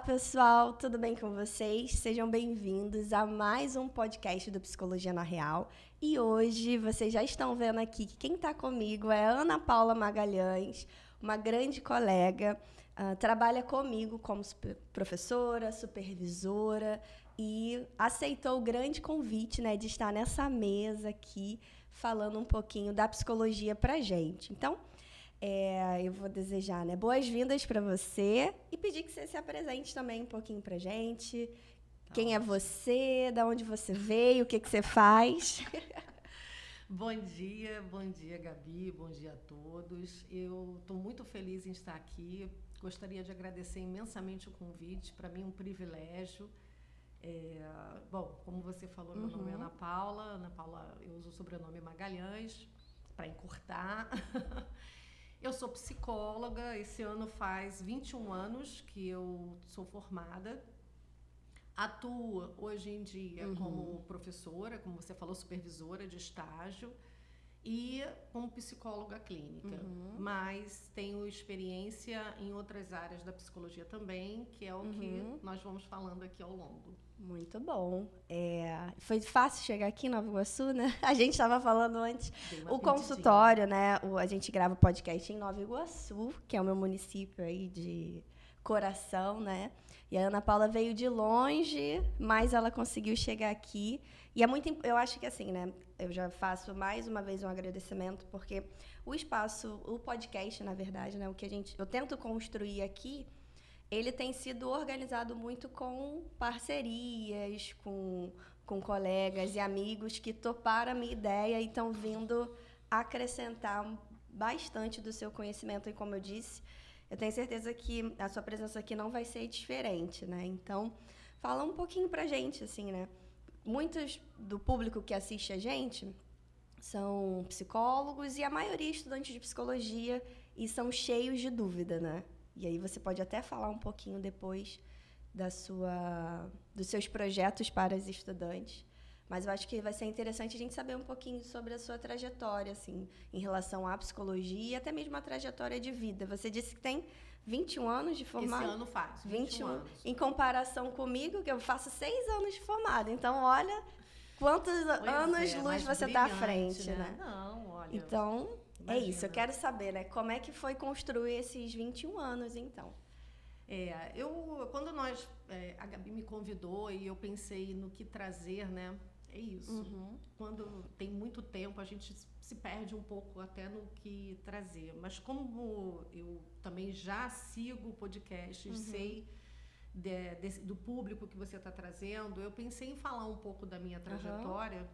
pessoal, tudo bem com vocês? Sejam bem-vindos a mais um podcast do Psicologia na Real. E hoje, vocês já estão vendo aqui que quem está comigo é a Ana Paula Magalhães, uma grande colega, trabalha comigo como professora, supervisora e aceitou o grande convite, né, de estar nessa mesa aqui falando um pouquinho da psicologia para a gente. Então, eu vou desejar, né, boas-vindas para você e pedir que você se apresente também um pouquinho para a gente. Quem é você, de onde você veio, o que você faz. Bom dia, Gabi, bom dia a todos. Eu estou muito feliz em estar aqui. Gostaria de agradecer imensamente o convite, para mim é um privilégio. Bom, como você falou, meu nome é Ana Paula. Ana Paula, eu uso o sobrenome Magalhães, para encurtar. Eu sou psicóloga, esse ano faz 21 anos que eu sou formada. Atuo hoje em dia como professora, como você falou, supervisora de estágio e como psicóloga clínica. Mas tenho experiência em outras áreas da psicologia também, que é o que nós vamos falando aqui ao longo. Muito bom. Foi fácil chegar aqui em Nova Iguaçu, né? A gente estava falando antes. O consultório, né? A gente grava o podcast em Nova Iguaçu, que é o meu município aí de coração, né? E a Ana Paula veio de longe, mas ela conseguiu chegar aqui. E é muito, eu acho que assim, né? Eu já faço mais uma vez um agradecimento, porque o espaço, o podcast, na verdade, né? O que eu tento construir aqui, ele tem sido organizado muito com parcerias, com colegas e amigos que toparam a minha ideia e estão vindo acrescentar bastante do seu conhecimento. E como eu disse, eu tenho certeza que a sua presença aqui não vai ser diferente, né? Então, fala um pouquinho pra gente, assim, né? Muitos do público que assiste a gente são psicólogos e a maioria estudantes de psicologia e são cheios de dúvida, né? E aí você pode até falar um pouquinho depois dos seus projetos para os estudantes. Mas eu acho que vai ser interessante a gente saber um pouquinho sobre a sua trajetória, assim, em relação à psicologia e até mesmo a trajetória de vida. Você disse que tem 21 anos de formado? Esse ano faz 21 anos. Em comparação comigo, que eu faço 6 anos de formado. Então, olha quantos anos-luz você está à frente, né? Não, olha... Então, imagina. É isso. Eu quero saber, né? Como é que foi construir esses 21 anos, então? Quando a Gabi me convidou e eu pensei no que trazer, né? É isso. Quando tem muito tempo, a gente se perde um pouco até no que trazer. Mas como eu também já sigo podcasts, sei do público que você está trazendo, eu pensei em falar um pouco da minha trajetória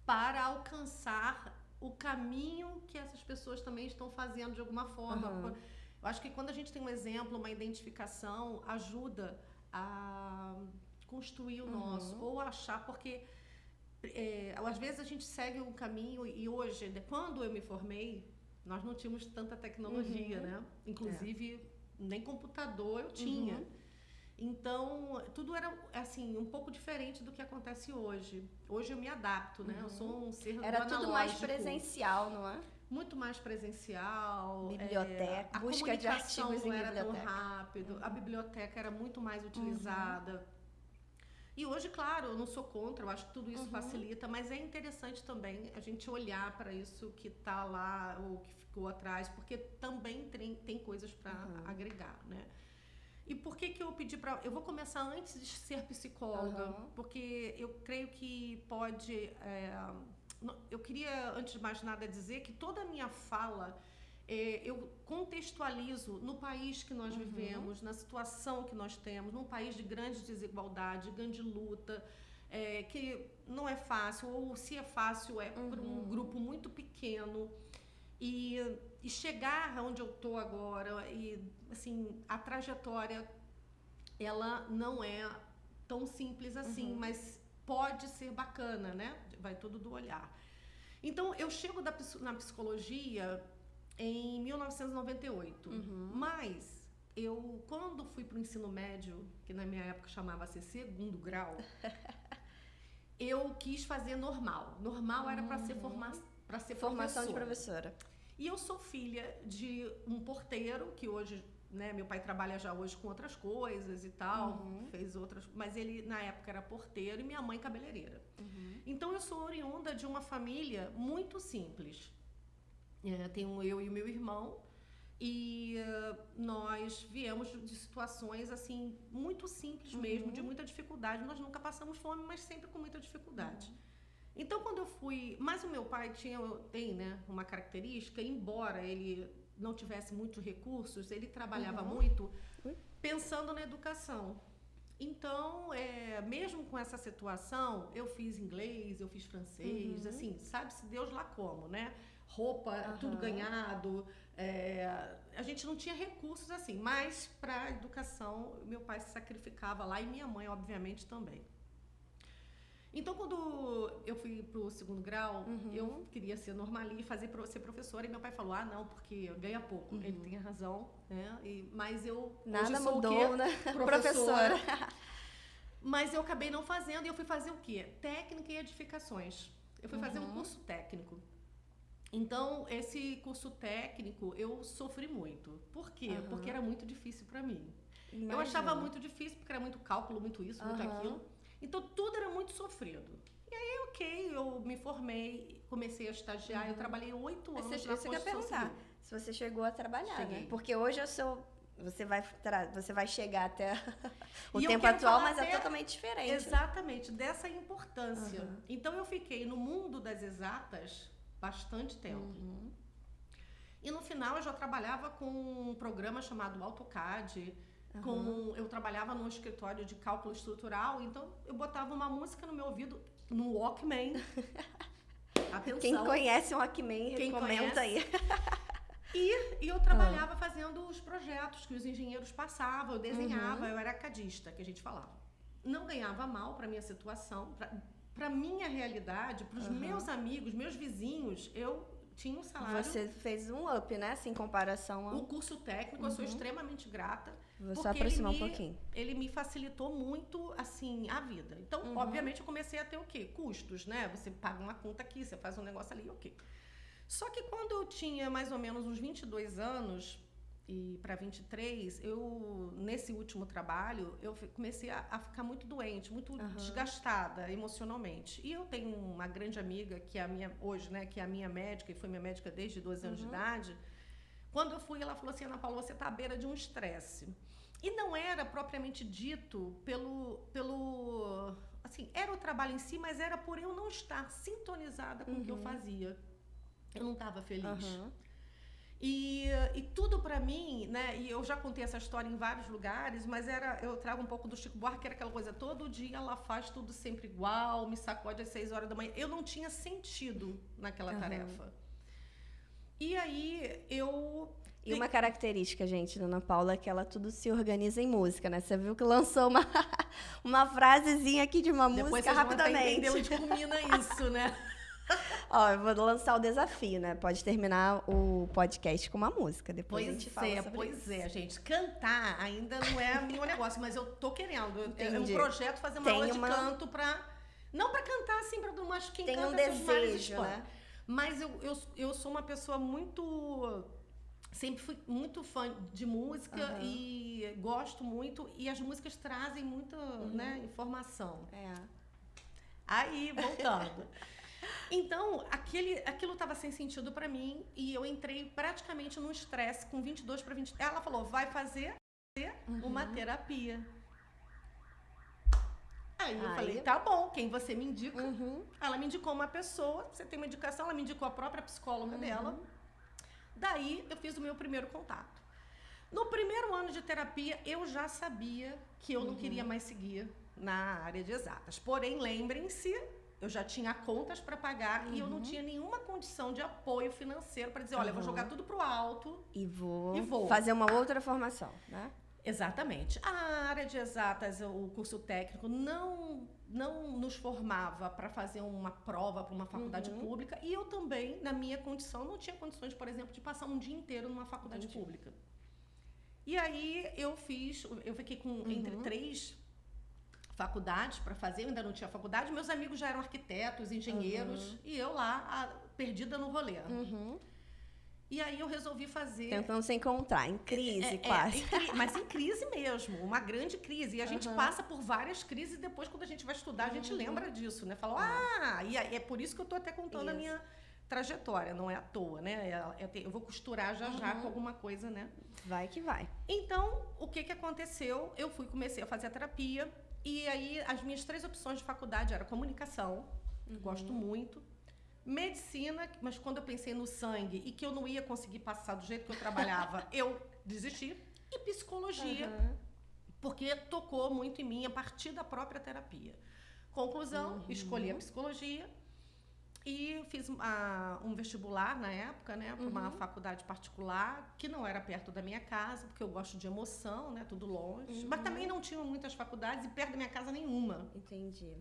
para alcançar o caminho que essas pessoas também estão fazendo de alguma forma. Eu acho que quando a gente tem um exemplo, uma identificação, ajuda a construir o nosso, ou achar, porque às vezes a gente segue um caminho e hoje, quando eu me formei, nós não tínhamos tanta tecnologia, né? Inclusive, nem computador eu tinha. Então, tudo era, assim, um pouco diferente do que acontece hoje. Hoje eu me adapto, né? Eu sou um ser Era analógico. tudo mais presencial, não é? Muito mais presencial. Biblioteca, busca de artigos não em era biblioteca. tão rápido. A biblioteca era muito mais utilizada. E hoje, claro, eu não sou contra, eu acho que tudo isso facilita, mas é interessante também a gente olhar para isso que está lá ou que ficou atrás, porque também tem coisas para agregar, né? E por que eu pedi para... Eu vou começar antes de ser psicóloga, porque eu creio que pode... eu queria, antes de mais nada, dizer que toda a minha fala, eu contextualizo no país que nós vivemos, na situação que nós temos, num país de grande desigualdade, grande luta, que não é fácil, ou se é fácil, é por um grupo muito pequeno. E chegar onde eu estou agora, e assim, a trajetória, ela não é tão simples assim, mas pode ser bacana, né? Vai tudo do olhar. Então, eu chego na psicologia em 1998, mas quando fui para o ensino médio, que na minha época chamava-se segundo grau, eu quis fazer normal. Normal era para ser formação de professora. E eu sou filha de um porteiro, que hoje né, meu pai trabalha já hoje com outras coisas e tal, fez outras, mas ele na época era porteiro e minha mãe cabeleireira. Então eu sou oriunda de uma família muito simples. Tenho eu e o meu irmão e nós viemos de situações assim muito simples mesmo, de muita dificuldade. Nós nunca passamos fome, mas sempre com muita dificuldade. Então quando eu fui, mas o meu pai tem, né, uma característica, embora ele não tivesse muitos recursos, ele trabalhava muito pensando na educação. Então, mesmo com essa situação, eu fiz inglês, eu fiz francês, assim, sabe-se Deus lá como, né? Roupa, tudo ganhado. A gente não tinha recursos assim, mas para a educação, meu pai se sacrificava lá e minha mãe, obviamente, também. Então, quando eu fui para o 2º grau, eu queria ser normalista, ser professora, e meu pai falou, não, porque ganha pouco. Ele tem razão, né? Mas eu nada hoje sou mudou, o quê? Né? Professora. Mas eu acabei não fazendo, e eu fui fazer o quê? Técnica em edificações. Eu fui fazer um curso técnico. Então, esse curso técnico, eu sofri muito. Por quê? Porque era muito difícil para mim. Imagina. Eu achava muito difícil, porque era muito cálculo, muito isso, muito aquilo. Então, tudo era muito sofrido. E aí, eu me formei, comecei a estagiar, eu trabalhei 8 anos na construção civil. Se você chegou a trabalhar, Cheguei. Né? Porque hoje você vai chegar até o tempo atual, mas é totalmente diferente. Exatamente, dessa importância. Então, eu fiquei no mundo das exatas bastante tempo. E no final, eu já trabalhava com um programa chamado AutoCAD. Eu trabalhava num escritório de cálculo estrutural, então eu botava uma música no meu ouvido, no Walkman. Atenção. Quem conhece o Walkman, comenta aí. E eu trabalhava fazendo os projetos que os engenheiros passavam, eu desenhava, eu era cadista, que a gente falava. Não ganhava mal para minha situação, para minha realidade, para os meus amigos, meus vizinhos, eu tinha um salário. Você fez um up, né? Assim, em comparação ao... O curso técnico, eu sou extremamente grata. Vou só aproximar um pouquinho. Ele me facilitou muito, assim, a vida. Então, obviamente, eu comecei a ter o quê? Custos, né? Você paga uma conta aqui, você faz um negócio ali, ok. Só que quando eu tinha mais ou menos uns 22 anos, e para 23, nesse último trabalho, eu comecei a ficar muito doente, muito desgastada emocionalmente. E eu tenho uma grande amiga, que é a minha, hoje, né, que é a minha médica, e foi minha médica desde 12 anos de idade. Quando eu fui, ela falou assim, Ana Paula, você está à beira de um estresse. E não era propriamente dito assim, era o trabalho em si, mas era por eu não estar sintonizada com o que eu fazia. Eu não estava feliz. E tudo para mim, né? E eu já contei essa história em vários lugares, mas eu trago um pouco do Chico Buarque, que era aquela coisa, todo dia ela faz tudo sempre igual, me sacode às 6 horas da manhã. Eu não tinha sentido naquela tarefa. E aí E uma característica, gente, da Ana Paula, é que ela tudo se organiza em música, né? Você viu que lançou uma frasezinha aqui de uma música rapidamente. Depois vocês vão entender onde culmina isso, né? Ó, eu vou lançar o desafio, né? Pode terminar o podcast com uma música. Depois a gente fala sobre isso. Gente. Cantar ainda não é meu negócio, mas eu tô querendo. É um projeto fazer uma aula de canto pra... Não pra cantar, assim, pra umas quem tem canta um desejo, né? Mas eu sou uma pessoa muito... Sempre fui muito fã de música e gosto muito. E as músicas trazem muita né, informação. Aí, voltando. Então, aquilo estava sem sentido para mim e eu entrei praticamente num estresse com 22 para 20. Ela falou, vai fazer uma terapia. Aí eu falei, tá bom, quem você me indica? Ela me indicou uma pessoa, você tem uma indicação, ela me indicou a própria psicóloga dela. Daí eu fiz o meu primeiro contato. No primeiro ano de terapia, eu já sabia que eu não queria mais seguir na área de exatas. Porém, lembrem-se, eu já tinha contas para pagar e eu não tinha nenhuma condição de apoio financeiro para dizer, olha, eu vou jogar tudo pro alto e vou fazer uma outra formação, né? Exatamente. A área de exatas, o curso técnico, não nos formava para fazer uma prova para uma faculdade pública e eu também, na minha condição, não tinha condições, por exemplo, de passar um dia inteiro numa faculdade pública. E aí eu fiquei entre 3 faculdades para fazer, eu ainda não tinha faculdade, meus amigos já eram arquitetos, engenheiros, e eu lá, perdida no rolê. E aí eu resolvi fazer... Tentando se encontrar, em crise quase. Mas em crise mesmo, uma grande crise. E a gente passa por várias crises e depois, quando a gente vai estudar, a gente lembra disso, né? Fala, e é por isso que eu tô até contando a minha trajetória, não é à toa, né? Eu vou costurar já com alguma coisa, né? Vai que vai. Então, o que aconteceu? Eu comecei a fazer a terapia e aí as minhas 3 opções de faculdade eram comunicação, gosto muito, medicina, mas quando eu pensei no sangue e que eu não ia conseguir passar do jeito que eu trabalhava, eu desisti, e psicologia, porque tocou muito em mim a partir da própria terapia. Conclusão, escolhi a psicologia e fiz um vestibular na época, né, para uma faculdade particular, que não era perto da minha casa, porque eu gosto de emoção, né, tudo longe, mas também não tinha muitas faculdades e perto da minha casa nenhuma. Entendi.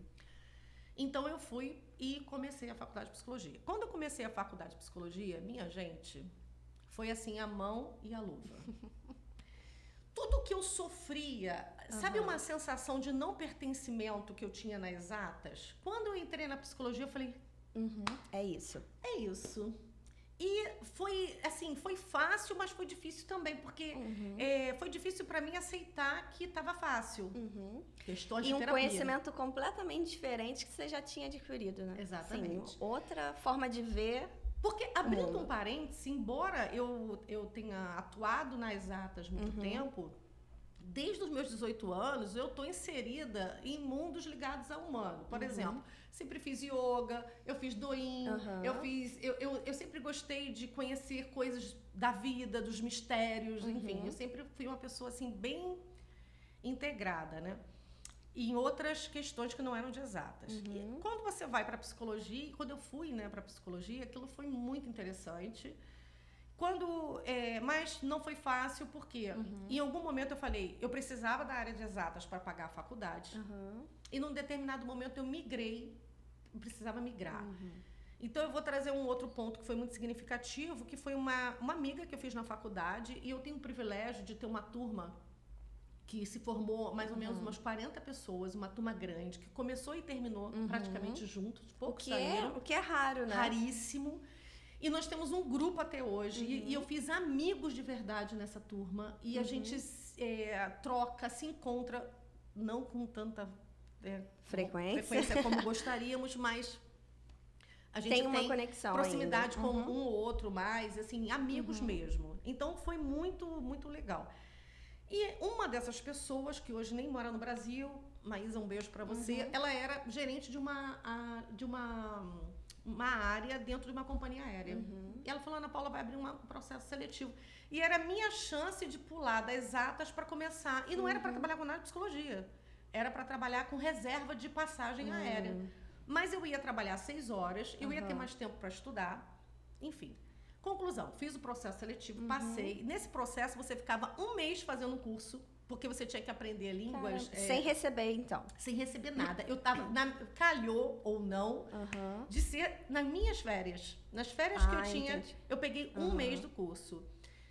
Então eu fui e comecei a faculdade de psicologia. Quando eu comecei a faculdade de psicologia, minha gente, foi assim, a mão e a luva. Tudo que eu sofria, sabe uma sensação de não pertencimento que eu tinha nas exatas? Quando eu entrei na psicologia, eu falei... É isso. É isso. E foi, assim, foi fácil, mas foi difícil também, porque foi difícil para mim aceitar que estava fácil. Questões de terapia. E um conhecimento completamente diferente que você já tinha adquirido, né? Exatamente. Sim, outra forma de ver. Porque, abrindo um parêntese, embora eu tenha atuado nas exatas muito tempo, desde os meus 18 anos, eu estou inserida em mundos ligados ao humano. Por exemplo, sempre fiz yoga, eu fiz doin, eu sempre gostei de conhecer coisas da vida, dos mistérios, enfim. Eu sempre fui uma pessoa, assim, bem integrada, né? Em outras questões que não eram de exatas. E quando você vai para a psicologia, e quando eu fui, né, para a psicologia, aquilo foi muito interessante. Mas não foi fácil, porque em algum momento eu falei, eu precisava da área de exatas para pagar a faculdade. E num determinado momento eu migrei, eu precisava migrar. Então eu vou trazer um outro ponto que foi muito significativo, que foi uma amiga que eu fiz na faculdade, e eu tenho o privilégio de ter uma turma que se formou mais ou menos umas 40 pessoas, uma turma grande, que começou e terminou praticamente juntos, poucos saíram. O que é raro, né? Raríssimo. E nós temos um grupo até hoje, e eu fiz amigos de verdade nessa turma, e a gente troca, se encontra, não com tanta frequência como gostaríamos, mas a gente tem uma conexão proximidade ainda. com um ou outro mais, assim, amigos mesmo. Então foi muito, muito legal. E uma dessas pessoas, que hoje nem mora no Brasil, Maísa, um beijo para você, ela era gerente de uma área dentro de uma companhia aérea. E ela falou, Ana Paula, vai abrir um processo seletivo. E era a minha chance de pular das exatas para começar. E não era para trabalhar com nada de psicologia. Era para trabalhar com reserva de passagem aérea. Mas eu ia trabalhar 6 horas, eu ia ter mais tempo para estudar. Enfim. Conclusão, fiz o processo seletivo, passei. Nesse processo, você ficava 1 mês fazendo um curso, porque você tinha que aprender línguas... sem receber, então. Sem receber nada. Eu tava, calhou ou não, de ser nas minhas férias. Nas férias que eu tinha, eu peguei 1 mês do curso.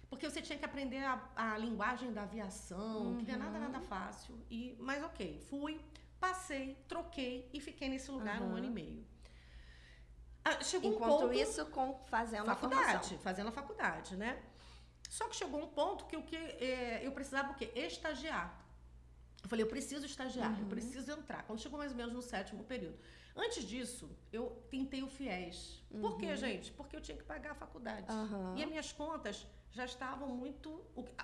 Porque você tinha que aprender a linguagem da aviação, que não é nada fácil. Mas ok, fui, passei, troquei e fiquei nesse lugar 1 ano e meio. Chegou Enquanto um ponto, isso, fazendo a formação. fazendo a faculdade, né? Só que chegou um ponto que eu precisava o quê? Estagiar. Eu falei, eu preciso estagiar, eu preciso entrar. Quando chegou mais ou menos no 7º período. Antes disso, eu tentei o FIES. Por quê, gente? Porque eu tinha que pagar a faculdade. E as minhas contas já estavam muito...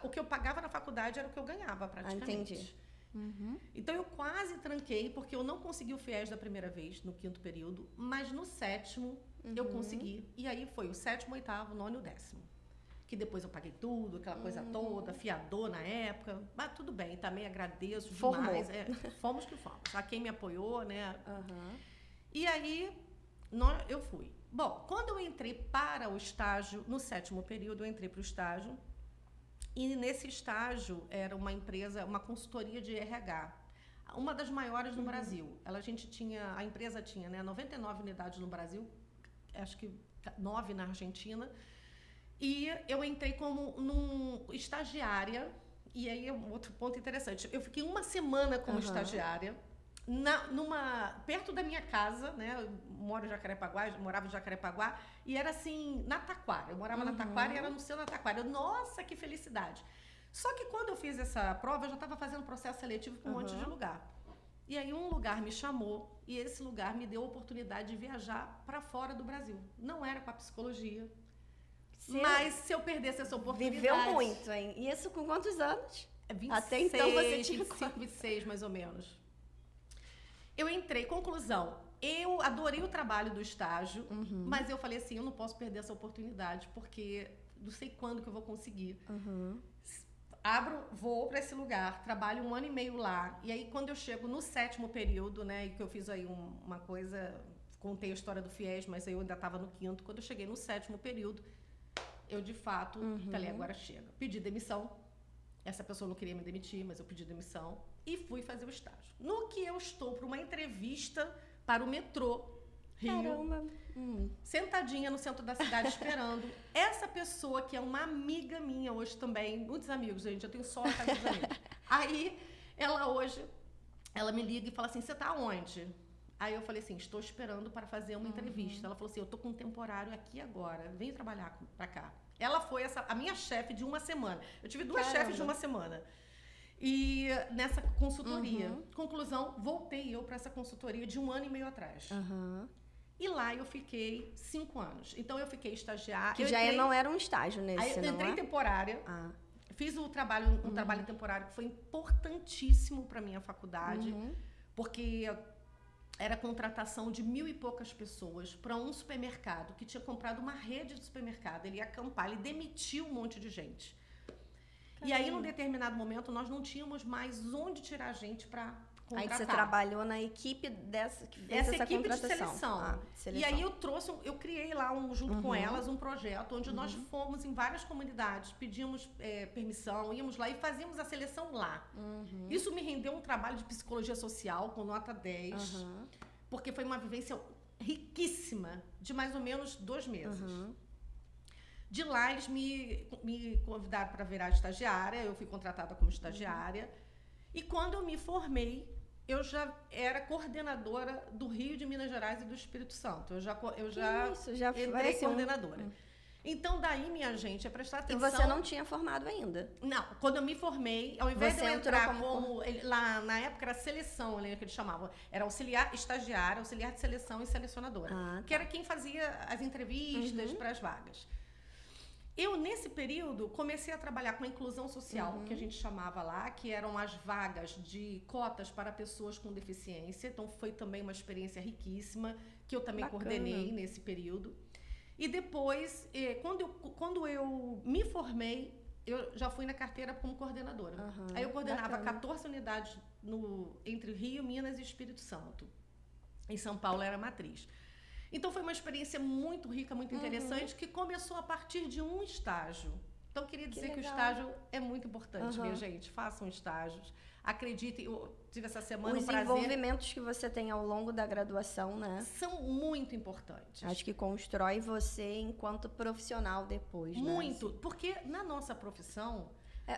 O que eu pagava na faculdade era o que eu ganhava, praticamente. Entendi. Então eu quase tranquei, porque eu não consegui o FIES da primeira vez, no 5º período, mas no 7º eu consegui. E aí foi o 7º, 8º, 9º e o 10º. Que depois eu paguei tudo, aquela coisa toda, fiador na época. Mas tudo bem, também agradeço demais. Fomos que fomos. A quem me apoiou, né? E aí eu fui. Bom, quando eu entrei para o estágio, no 7º período, eu entrei para o estágio. E nesse estágio era uma empresa, uma consultoria de RH, uma das maiores no Brasil. A empresa tinha, né, 99 unidades no Brasil, acho que 9 na Argentina. E eu entrei como estagiária, e aí é um outro ponto interessante. Eu fiquei 1 semana como estagiária perto da minha casa, né? Eu morava em Jacarepaguá, e era assim, na Taquara. Eu morava na Taquara e era no centro da Taquara. Nossa, que felicidade! Só que quando eu fiz essa prova, eu já estava fazendo processo seletivo para um monte de lugar. E aí um lugar me chamou, e esse lugar me deu a oportunidade de viajar para fora do Brasil. Não era com a psicologia, mas se eu perdesse essa oportunidade... Viveu muito, hein? E isso com quantos anos? 26, até então você tinha 25, 26, mais ou menos. Eu entrei, conclusão, eu adorei o trabalho do estágio, mas eu falei assim, eu não posso perder essa oportunidade, porque não sei quando que eu vou conseguir. Vou para esse lugar, trabalho 1 ano e meio lá, e aí quando eu chego no 7º período, né, e que eu fiz aí uma coisa, contei a história do FIES, mas eu ainda estava no 5º, quando eu cheguei no 7º período, eu de fato falei, agora chega. Pedi demissão, essa pessoa não queria me demitir, mas eu pedi demissão, e fui fazer o estágio. No que eu estou para uma entrevista para o metrô Rio, Caramba. Sentadinha no centro da cidade esperando. Essa pessoa que é uma amiga minha hoje também, muitos amigos, gente, eu tenho só a casa dos amigos. Aí, ela me liga e fala assim, você tá onde? Aí eu falei assim, estou esperando para fazer uma entrevista. Ela falou assim, eu tô com um temporário aqui agora, vem trabalhar pra cá. Ela foi a minha chefe de 1 semana. Eu tive 2 chefes de 1 semana. E nessa consultoria. Conclusão, voltei eu para essa consultoria de 1 ano e meio atrás. E lá eu fiquei 5 anos. Então eu fiquei estagiária. Que já não era um estágio nesse, aí eu entrei não é? temporária. Fiz um trabalho temporário que foi importantíssimo para minha faculdade, porque era contratação de 1.000 e poucas pessoas para um supermercado que tinha comprado uma rede de supermercado. Ele ia acampar, ele demitiu um monte de gente. E aí, num determinado momento, nós não tínhamos mais onde tirar gente para contratar. Aí você trabalhou na equipe que fez essa equipe contratação. De seleção. E aí eu criei lá, junto com elas, um projeto onde nós fomos em várias comunidades, pedimos permissão, íamos lá e fazíamos a seleção lá. Isso me rendeu um trabalho de psicologia social com nota 10, porque foi uma vivência riquíssima, de mais ou menos 2 meses. De lá, eles me convidaram para virar estagiária, eu fui contratada como estagiária. E quando eu me formei, eu já era coordenadora do Rio, de Minas Gerais e do Espírito Santo. Eu já entrei coordenadora. Então, daí, minha gente, é prestar atenção... E você não tinha formado ainda? Não, quando eu me formei, ao invés de eu entrar lá na época era seleção, que eles chamavam. Era auxiliar estagiária, auxiliar de seleção e selecionadora. Que era quem fazia as entrevistas para as vagas. Eu, nesse período, comecei a trabalhar com a inclusão social, que a gente chamava lá, que eram as vagas de cotas para pessoas com deficiência. Então, foi também uma experiência riquíssima, que eu também coordenei nesse período. E depois, quando eu me formei, eu já fui na carteira como coordenadora. Aí eu coordenava 14 unidades entre Rio, Minas e Espírito Santo. Em São Paulo era a matriz. Então, foi uma experiência muito rica, muito interessante, que começou a partir de um estágio. Então, queria dizer que o estágio é muito importante, minha gente. Façam estágios. Acreditem, eu tive essa semana Os envolvimentos que você tem ao longo da graduação, né? São muito importantes. Acho que constrói você enquanto profissional depois, né? Muito, porque na nossa profissão...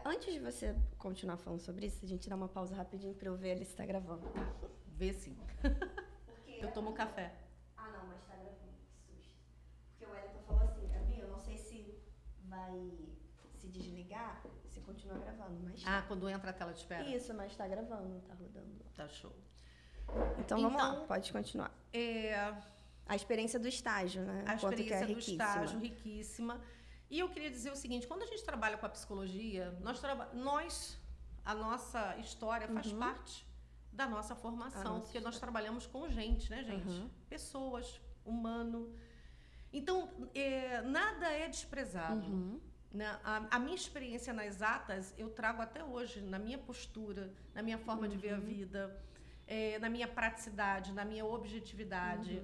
Antes de você continuar falando sobre isso, a gente dá uma pausa rapidinho para eu ver ali se está gravando. Vê sim. Eu tomo um café. Não, mas tá gravando, que susto. Porque o Wellington falou assim, Gabi, eu não sei se vai se desligar, se continua gravando, mas... Quando entra a tela de espera? Isso, mas tá gravando, tá rodando. Tá show. Então vamos lá, pode continuar. A experiência do estágio, né? A experiência do estágio, riquíssima. E eu queria dizer o seguinte, quando a gente trabalha com a psicologia, a nossa história faz parte da nossa formação, porque nós trabalhamos com gente, né, gente? Pessoas, humano. Então, nada é desprezado. Né? A minha experiência nas exatas, eu trago até hoje, na minha postura, na minha forma de ver a vida, na minha praticidade, na minha objetividade.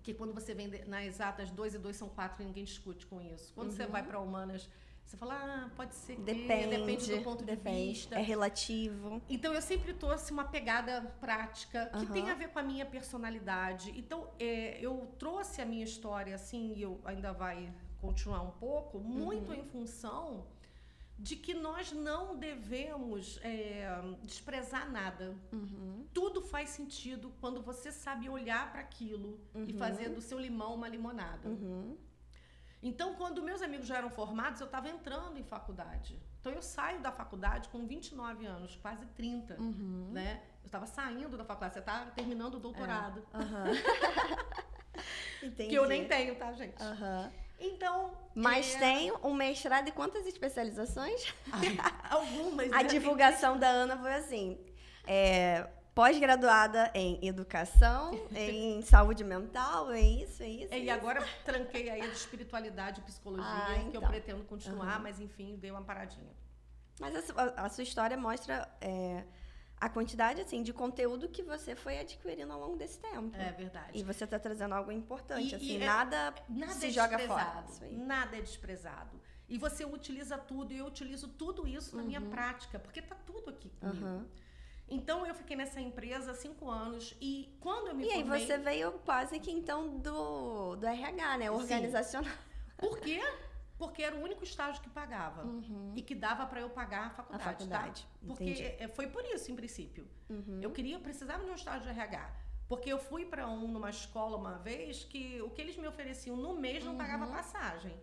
Que quando você vem nas exatas, 2 e 2 são 4 e ninguém discute com isso. Quando você vai para humanas, você fala, pode ser que... Depende do ponto de vista. É relativo. Então, eu sempre trouxe uma pegada prática que tem a ver com a minha personalidade. Então, eu trouxe a minha história, assim, e eu ainda vai continuar um pouco, muito em função de que nós não devemos desprezar nada. Tudo faz sentido quando você sabe olhar para aquilo e fazer do seu limão uma limonada. Então, quando meus amigos já eram formados, eu estava entrando em faculdade. Então, eu saio da faculdade com 29 anos, quase 30, né? Eu estava saindo da faculdade, você está terminando o doutorado. Entendi. Que eu nem tenho, tá, gente? Então... Mas tem um mestrado e quantas especializações? Algumas. A divulgação da Ana foi assim, pós-graduada em educação, em saúde mental, é isso. E agora tranquei aí de espiritualidade e psicologia, que eu pretendo continuar, mas enfim, dei uma paradinha. Mas a sua história mostra a quantidade assim, de conteúdo que você foi adquirindo ao longo desse tempo. É verdade. E você está trazendo algo importante, nada se joga fora. Nada é desprezado. E você utiliza tudo, e eu utilizo tudo isso na minha prática, porque tá tudo aqui comigo. Então, eu fiquei nessa empresa há 5 anos e quando eu me formei... E aí, você veio quase que, então, do RH, né? Organizacional. Sim. Por quê? Porque era o único estágio que pagava e que dava para eu pagar a faculdade, tá? Porque foi por isso, em princípio. Eu precisava de um estágio de RH. Porque eu fui para numa escola uma vez que o que eles me ofereciam no mês não pagava passagem.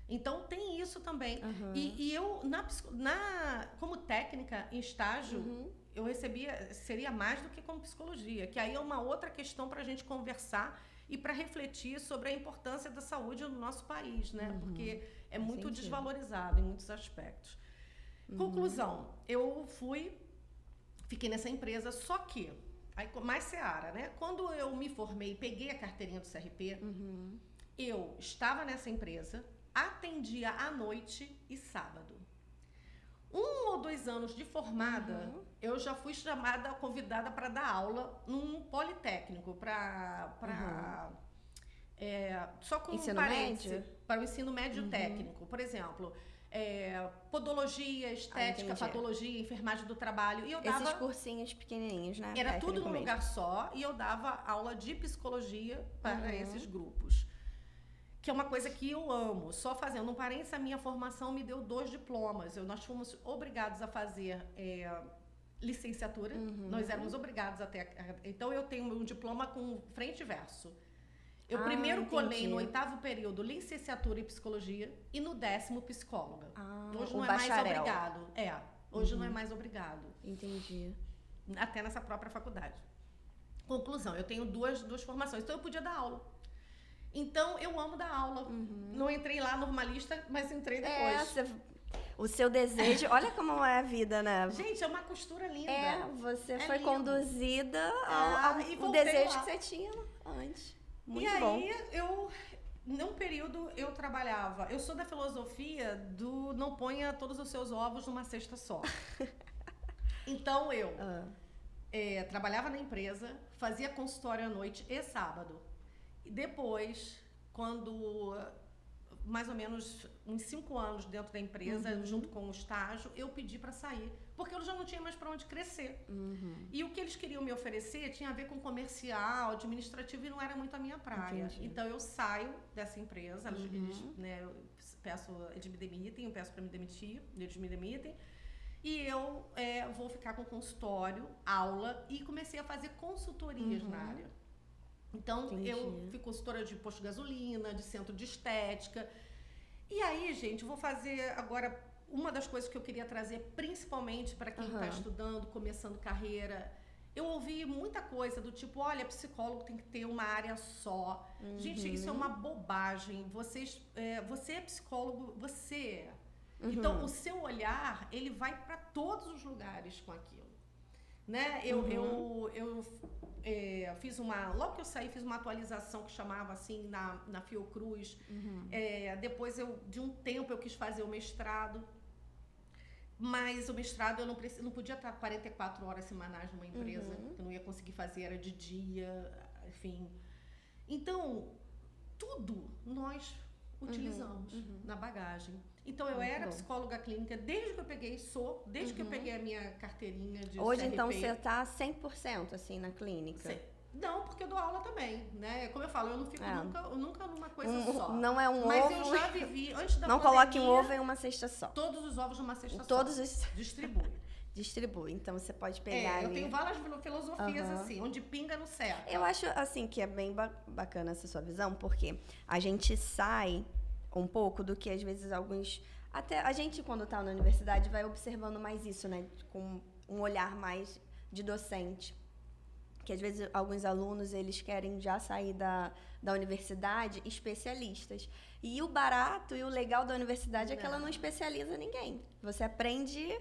Então, tem isso também. E eu, como técnica em estágio, eu seria mais do que como psicologia, que aí é uma outra questão para a gente conversar e para refletir sobre a importância da saúde no nosso país, né? Porque é muito desvalorizado em muitos aspectos. Conclusão, eu fiquei nessa empresa, só que, aí mais seara, né? Quando eu me formei, peguei a carteirinha do CRP, eu estava nessa empresa, atendia à noite e sábado. 1 ou 2 anos de formada, eu já fui convidada para dar aula num politécnico, só com ensino médio? Para o ensino médio técnico. Por exemplo, podologia, estética, patologia, enfermagem do trabalho. E eu dava, esses cursinhos pequenininhos, né? Era tudo num lugar só, e eu dava aula de psicologia para esses grupos. Que é uma coisa que eu amo. Só fazendo um parênteses, a minha formação me deu 2 diplomas. Nós fomos obrigados a fazer licenciatura. Nós éramos obrigados até... Então, eu tenho um diploma com frente e verso. Eu primeiro colei no 8º período licenciatura em psicologia e no 10º psicóloga. Hoje não é mais obrigado. Hoje não é mais obrigado. Entendi. Até nessa própria faculdade. Conclusão, eu tenho duas formações. Então, eu podia dar aula. Então, eu amo dar aula. Não entrei lá normalista, mas entrei depois. O seu desejo... Olha como é a vida, né? Gente, é uma costura linda. Você foi conduzida ao desejo que você tinha antes. Muito bom. E aí, num período, eu trabalhava... Eu sou da filosofia do não ponha todos os seus ovos numa cesta só. Então, eu trabalhava na empresa, fazia consultório à noite e sábado. E depois, quando mais ou menos uns 5 anos dentro da empresa, junto com o estágio, eu pedi para sair, porque eu já não tinha mais para onde crescer. E o que eles queriam me oferecer tinha a ver com comercial, administrativo, e não era muito a minha praia. Então, eu saio dessa empresa, eles me demitem, eu peço para me demitir, eles me demitem, e eu vou ficar com consultório, aula, e comecei a fazer consultorias na área. Então, eu fui consultora de posto de gasolina, de centro de estética. E aí, gente, eu vou fazer agora uma das coisas que eu queria trazer, principalmente para quem está estudando, começando carreira. Eu ouvi muita coisa do tipo, olha, psicólogo tem que ter uma área só. Gente, isso é uma bobagem. Você é psicólogo, você é. Então, o seu olhar, ele vai para todos os lugares com aquilo. Né? Eu fiz logo que eu saí, fiz uma atualização que chamava assim na Fiocruz. Depois de um tempo eu quis fazer o mestrado, mas o mestrado eu não podia estar 44 horas semanais numa empresa, eu não ia conseguir fazer, era de dia, enfim. Então, tudo nós utilizamos na bagagem. Então, eu era psicóloga clínica desde que eu peguei, desde que eu peguei a minha carteirinha de Hoje, CRP. então, você está 100% assim na clínica? Não, porque eu dou aula também, né? Como eu falo, eu não fico nunca numa coisa só. Não é um Mas ovo. eu já vivi, antes da não pandemia... coloque um ovo em uma cesta só. Todos os ovos numa cesta todos só. Distribui. Então, você pode pegar ali. Eu tenho várias filosofias assim, onde pinga no certo. Eu acho, assim, que é bem bacana essa sua visão, porque a gente sai um pouco do que, às vezes, alguns... Até a gente, quando está na universidade, vai observando mais isso, né? Com um olhar mais de docente. Que às vezes alguns alunos eles querem já sair da universidade especialistas. E o barato e o legal da universidade é que ela não especializa ninguém. Você aprende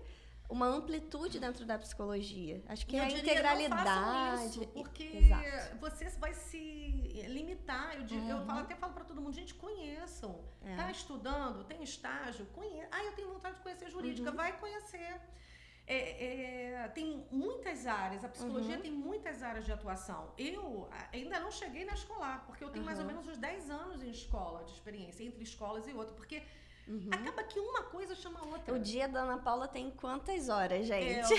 uma amplitude dentro da psicologia. Acho que é a integralidade. Não façam isso, porque você vai se limitar. Eu até falo para todo mundo, gente, conheçam. Tá estudando, tem estágio, conheça. Eu tenho vontade de conhecer jurídica, vai conhecer. Tem muitas áreas, a psicologia tem muitas áreas de atuação. Eu ainda não cheguei na escolar, porque eu tenho mais ou menos uns 10 anos em escola, de experiência, entre escolas e outras, porque acaba que uma coisa chama a outra. O dia da Ana Paula tem quantas horas, gente?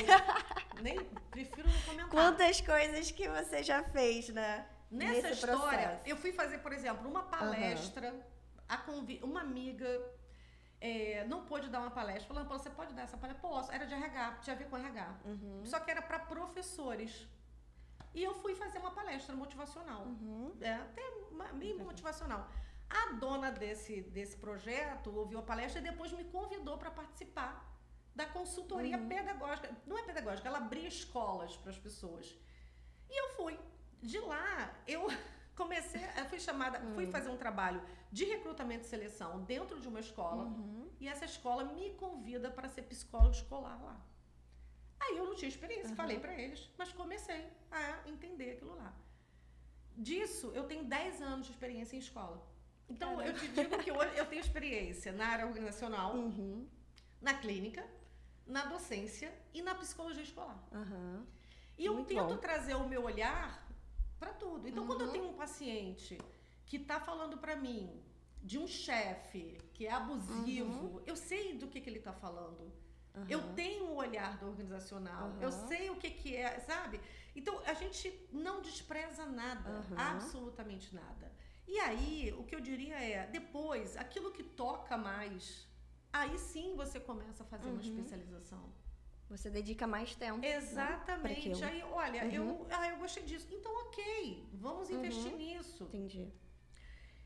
Eu nem prefiro não comentar. Quantas coisas que você já fez, né? Nessa história, processo. Eu fui fazer, por exemplo, uma palestra, uma amiga... não pôde dar uma palestra. Falando, você pode dar essa palestra? Posso. Era de RH, tinha a ver com RH. Só que era para professores. E eu fui fazer uma palestra motivacional. Até meio motivacional. A dona desse projeto ouviu a palestra e depois me convidou para participar da consultoria pedagógica. Não é pedagógica, ela abria escolas para as pessoas. E eu fui. De lá, eu fui chamada, fui fazer um trabalho de recrutamento e seleção dentro de uma escola, e essa escola me convida para ser psicólogo escolar lá. Aí eu não tinha experiência, falei para eles, mas comecei a entender aquilo lá. Disso, eu tenho 10 anos de experiência em escola. Então, eu te digo que hoje eu tenho experiência na área organizacional, na clínica, na docência e na psicologia escolar. E eu tento trazer o meu olhar para tudo. Então, quando eu tenho um paciente que está falando para mim de um chefe que é abusivo, eu sei do que ele está falando. Eu tenho o olhar do organizacional, eu sei o que é, sabe? Então, a gente não despreza nada, absolutamente nada. E aí, o que eu diria é, depois, aquilo que toca mais, aí sim você começa a fazer uma especialização. Você dedica mais tempo. Exatamente. Né? Aí, olha, eu gostei disso. Então, ok, vamos investir nisso. Entendi.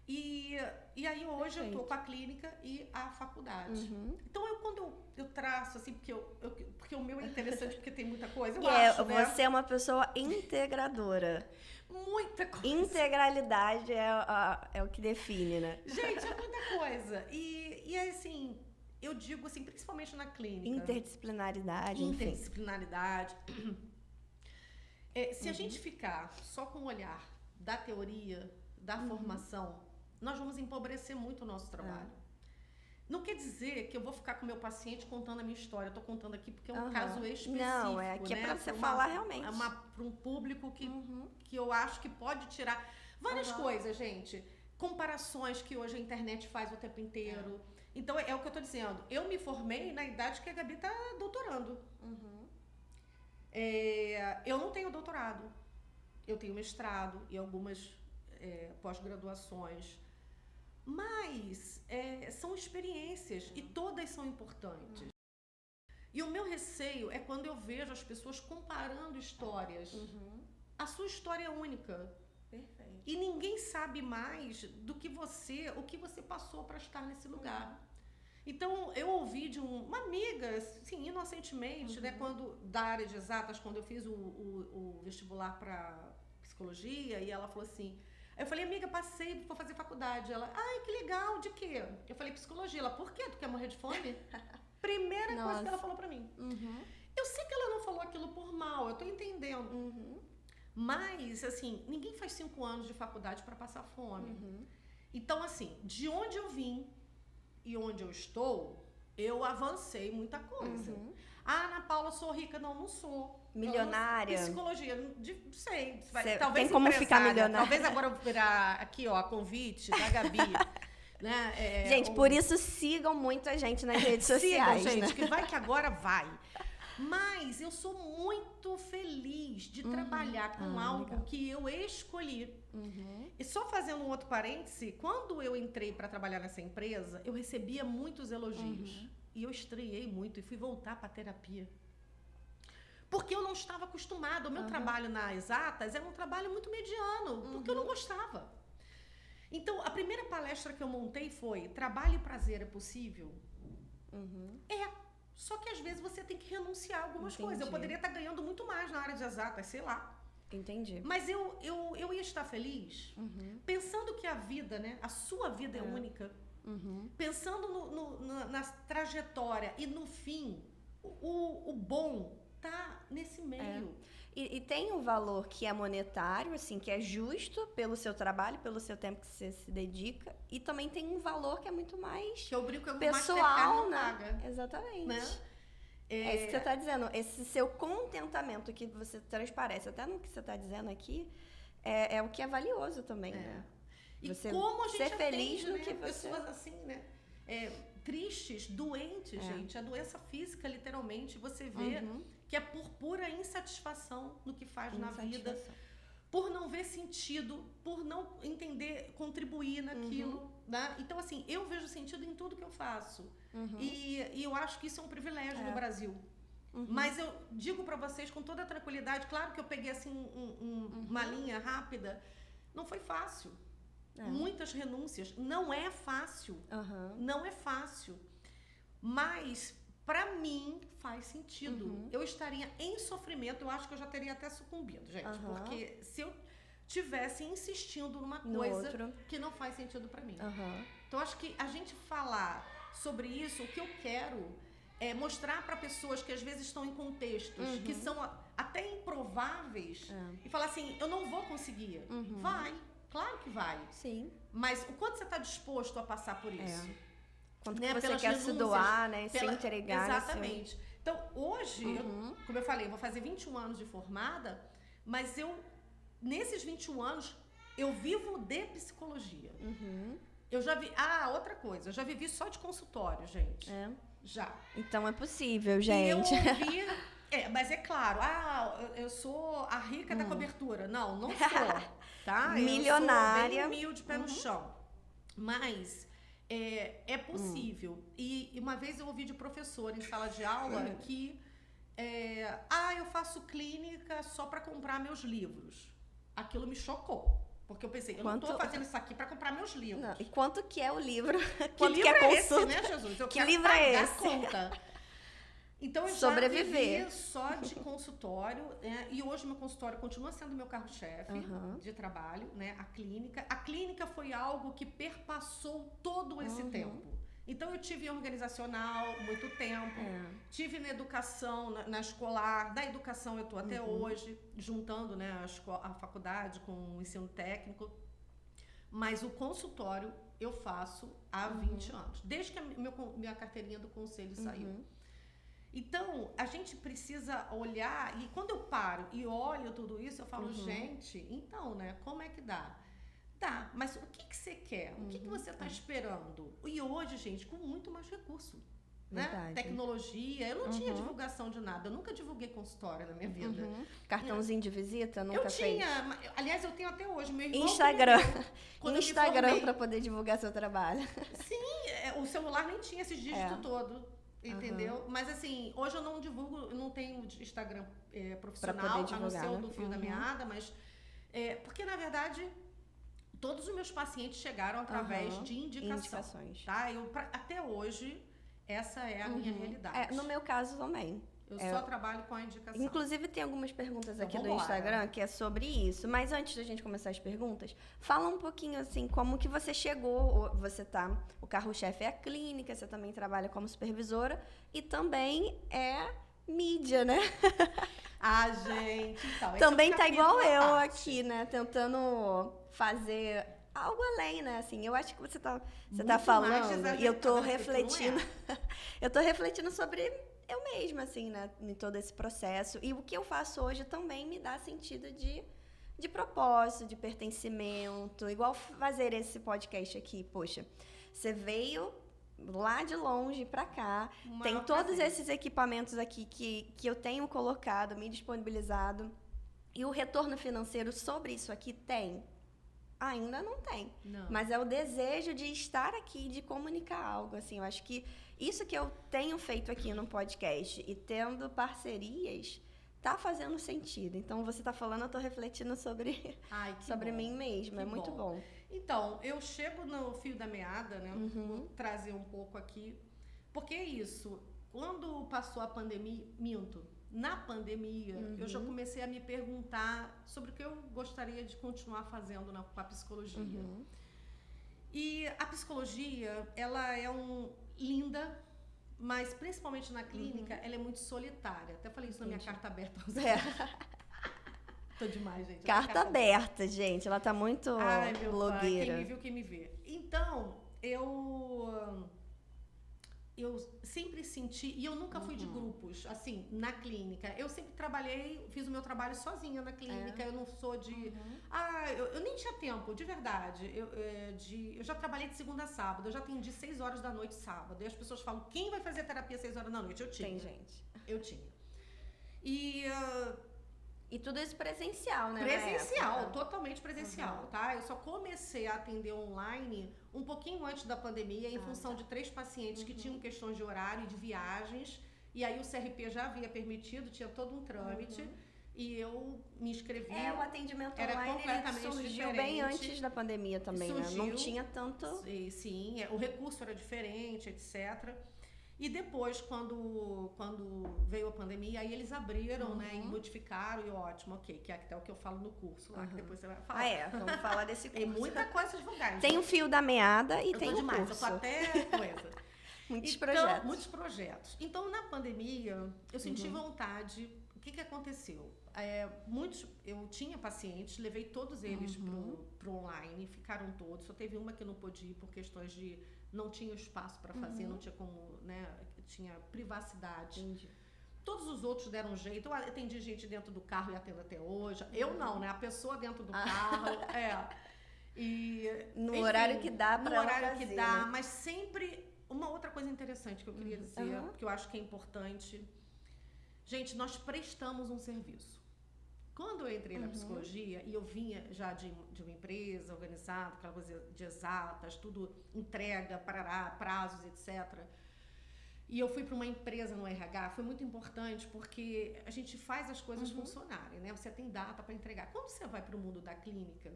E aí, hoje, eu tô com a clínica e a faculdade. Então, quando eu traço, assim, porque o meu é interessante, porque tem muita coisa, eu acho, né? Você é uma pessoa integradora. Muita coisa. Integralidade é o que define, né? Gente, é muita coisa. E assim... Eu digo assim, principalmente na clínica. Interdisciplinaridade, Interdisciplinaridade. Se a gente ficar só com o olhar da teoria, da formação, nós vamos empobrecer muito o nosso trabalho. Não quer dizer que eu vou ficar com o meu paciente contando a minha história. Eu estou contando aqui porque é um caso específico. Não, aqui é para você falar realmente. Para um público que eu acho que pode tirar várias coisas, gente. Comparações que hoje a internet faz o tempo inteiro. Então, é o que eu estou dizendo. Eu me formei na idade que a Gabi está doutorando. Eu não tenho doutorado. Eu tenho mestrado e algumas pós-graduações. Mas são experiências e todas são importantes. E o meu receio é quando eu vejo as pessoas comparando histórias. A sua história é única. Perfeito. E ninguém sabe mais do que o que você passou para estar nesse lugar. Então, eu ouvi de uma amiga, assim, inocentemente, né, da área de exatas, quando eu fiz o vestibular para psicologia, e ela falou assim, eu falei, amiga, passei, vou fazer faculdade. Ela, ai, que legal, de quê? Eu falei, psicologia. Ela, por quê? Tu quer morrer de fome? Primeira coisa que ela falou para mim. Eu sei que ela não falou aquilo por mal, eu tô entendendo. Mas, assim, ninguém faz 5 anos de faculdade para passar fome. Então, assim, de onde eu vim e onde eu estou, eu avancei muita coisa. Ana Paula, sou rica. Não sou. Milionária. Psicologia, não sei. Talvez tem como ficar milionária. Talvez agora eu vou virar aqui, ó, a convite da Gabi. Né? Gente, por isso sigam muito a gente nas redes sociais. Sigam, gente, né? que vai que agora vai. Mas eu sou muito feliz de trabalhar com algo legal. que eu escolhi. E só fazendo um outro parêntese, quando eu entrei para trabalhar nessa empresa, eu recebia muitos elogios. E eu estranhei muito e fui voltar para terapia. Porque eu não estava acostumada. O meu trabalho na Exatas era um trabalho muito mediano, porque eu não gostava. Então, a primeira palestra que eu montei foi: trabalho e prazer é possível? Só que às vezes você tem que renunciar a algumas coisas. Eu poderia estar ganhando muito mais na área de Exatas, sei lá. Entendi. Mas eu ia estar feliz pensando que a vida, né? A sua vida é única. Pensando na trajetória e no fim, o bom tá nesse meio. E tem um valor que é monetário, assim, que é justo pelo seu trabalho, pelo seu tempo que você se dedica. E também tem um valor que é muito mais Que eu brinco com o pessoal, Mastercard não né? paga. Exatamente. Né? É isso que você está dizendo. Esse seu contentamento que você transparece, até no que você está dizendo aqui, é o que é valioso também, né? E Você como a gente ser feliz atende, no né? que você... Pessoas assim, né? Tristes, doentes, gente. A doença física, literalmente, você vê que é por pura insatisfação no que faz na vida, por não ver sentido, por não entender, contribuir naquilo, né? Então, assim, eu vejo sentido em tudo que eu faço. E eu acho que isso é um privilégio no Brasil. Mas eu digo para vocês com toda tranquilidade, claro que eu peguei assim uma linha rápida, não foi fácil. Muitas renúncias, não é fácil. Não é fácil. Mas para mim faz sentido. Eu estaria em sofrimento, eu acho que eu já teria até sucumbido, gente, porque se eu tivesse insistindo numa coisa que não faz sentido para mim. Então acho que a gente falar sobre isso, o que eu quero é mostrar para pessoas que às vezes estão em contextos que são até improváveis e falar assim: eu não vou conseguir. Vai, claro que vai. Sim. Mas o quanto você está disposto a passar por isso? Quanto Né? que você Pelas quer se renúncias, doar, né? Se entregar. Exatamente. Então, hoje, como eu falei, eu vou fazer 21 anos de formada, mas nesses 21 anos, eu vivo de psicologia. Eu já vi... outra coisa, eu já vivi só de consultório, gente. Já. Então é possível, gente. E eu ouvi... mas é claro, eu sou a rica da cobertura. Não sou, tá? Milionária. Eu sou bem humilde, pé no chão. Mas é possível. E uma vez eu ouvi de professor em sala de aula que eu faço clínica só para comprar meus livros. Aquilo me chocou. Porque eu pensei, eu não tô fazendo isso aqui para comprar meus livros. Não, e quanto que é o livro? Que livro é esse, né, Jesus? Eu que quero livro pagar é a esse? conta. Então, eu Sobreviver. já vivi só de consultório, né? E hoje meu consultório continua sendo meu carro-chefe de trabalho, né? A clínica. A clínica foi algo que perpassou todo esse tempo. Então, eu tive em organizacional muito tempo, tive na educação, na escolar, da educação eu estou até hoje, juntando, né, a faculdade com o ensino técnico, mas o consultório eu faço há 20 anos, desde que minha carteirinha do conselho saiu. Então, a gente precisa olhar, e quando eu paro e olho tudo isso, eu falo, gente, então, né, como é que dá? Dá, mas o que você quer? O que você está esperando? E hoje, gente, com muito mais recurso, né? Tecnologia, eu não tinha divulgação de nada, eu nunca divulguei consultório na minha vida. Cartãozinho de visita, nunca eu fez? tinha, aliás, eu tenho até hoje, meu irmão Instagram para poder divulgar seu trabalho. Sim, o celular nem tinha esses dígitos todos. Entendeu? Mas assim, hoje eu não divulgo, eu não tenho Instagram profissional, a não ser o do Fio da Meada, mas porque na verdade todos os meus pacientes chegaram através de indicações. Tá? Até hoje, essa é a minha realidade. No meu caso também. Eu só trabalho com a indicação. Inclusive, tem algumas perguntas aqui do Instagram que é sobre isso. Mas antes da gente começar as perguntas, fala um pouquinho, assim, como que você chegou. O carro-chefe é a clínica, você também trabalha como supervisora e também é mídia, né? Gente, então... Também tá igual eu aqui, né? Tentando fazer algo além, né? Assim, eu acho que você tá falando e eu tô refletindo. Eu tô refletindo sobre eu mesma, assim, né? Em todo esse processo. E o que eu faço hoje também me dá sentido de propósito, de pertencimento. Igual fazer esse podcast aqui. Poxa, você veio lá de longe para cá. Tem todos esses equipamentos aqui que eu tenho colocado, me disponibilizado. E o retorno financeiro sobre isso aqui tem? Ainda não tem. Não. Mas é o desejo de estar aqui, de comunicar algo. Assim, eu acho que isso que eu tenho feito aqui no podcast e tendo parcerias tá fazendo sentido. Então, você tá falando, eu tô refletindo sobre mim mesma. É muito bom. Então, eu chego no fio da meada, né? Vou trazer um pouco aqui. Porque é isso. Quando passou a pandemia, na pandemia, eu já comecei a me perguntar sobre o que eu gostaria de continuar fazendo com a psicologia. E a psicologia, ela é linda, mas principalmente na clínica, ela é muito solitária. Até falei isso na minha carta aberta. Tô demais, gente. Carta aberta, gente. Ela tá muito blogueira. Quem me viu, quem me vê. Então, eu sempre senti, e eu nunca fui de grupos, assim, na clínica. Eu sempre fiz o meu trabalho sozinha na clínica. Eu não sou de... eu nem tinha tempo, de verdade. Eu já trabalhei de segunda a sábado, eu já atendi 6 horas da noite sábado. E as pessoas falam, quem vai fazer terapia 6 horas da noite? Eu tinha. Tem gente. Eu tinha. E tudo isso presencial, né? Presencial, totalmente presencial, tá? Eu só comecei a atender online um pouquinho antes da pandemia, em função de 3 pacientes que tinham questões de horário e de viagens. E aí o CRP já havia permitido, tinha todo um trâmite. E eu me inscrevi. O atendimento era online completamente surgiu diferente. bem antes da pandemia também, né? Não tinha tanto... Sim, o recurso era diferente, etc. E depois, quando veio a pandemia, aí eles abriram, né, e modificaram, e ótimo, ok, que é até o que eu falo no curso lá, que depois você vai falar. Vamos falar desse curso. Tem muita coisa a divulgar. Tem o fio da meada e tem o curso. Eu tô até coisa. Muitos projetos. Então, na pandemia, eu senti vontade. O que aconteceu? Eu tinha pacientes, levei todos eles pro online, ficaram todos. Só teve uma que não pôde ir por questões de... não tinha espaço para fazer, não tinha como, né? Tinha privacidade. Entendi. Todos os outros deram jeito. Eu atendi gente dentro do carro e atendo até hoje. Eu não, né? A pessoa dentro do carro. No horário que dá para ela fazer. No horário que dá, mas sempre... Uma outra coisa interessante que eu queria dizer, que eu acho que é importante. Gente, nós prestamos um serviço. Quando eu entrei na psicologia, e eu vinha já de uma empresa organizada, aquela coisa de exatas, tudo entrega, parará, prazos, etc. E eu fui para uma empresa no RH, foi muito importante porque a gente faz as coisas funcionarem, né? Você tem data para entregar. Quando você vai para o mundo da clínica,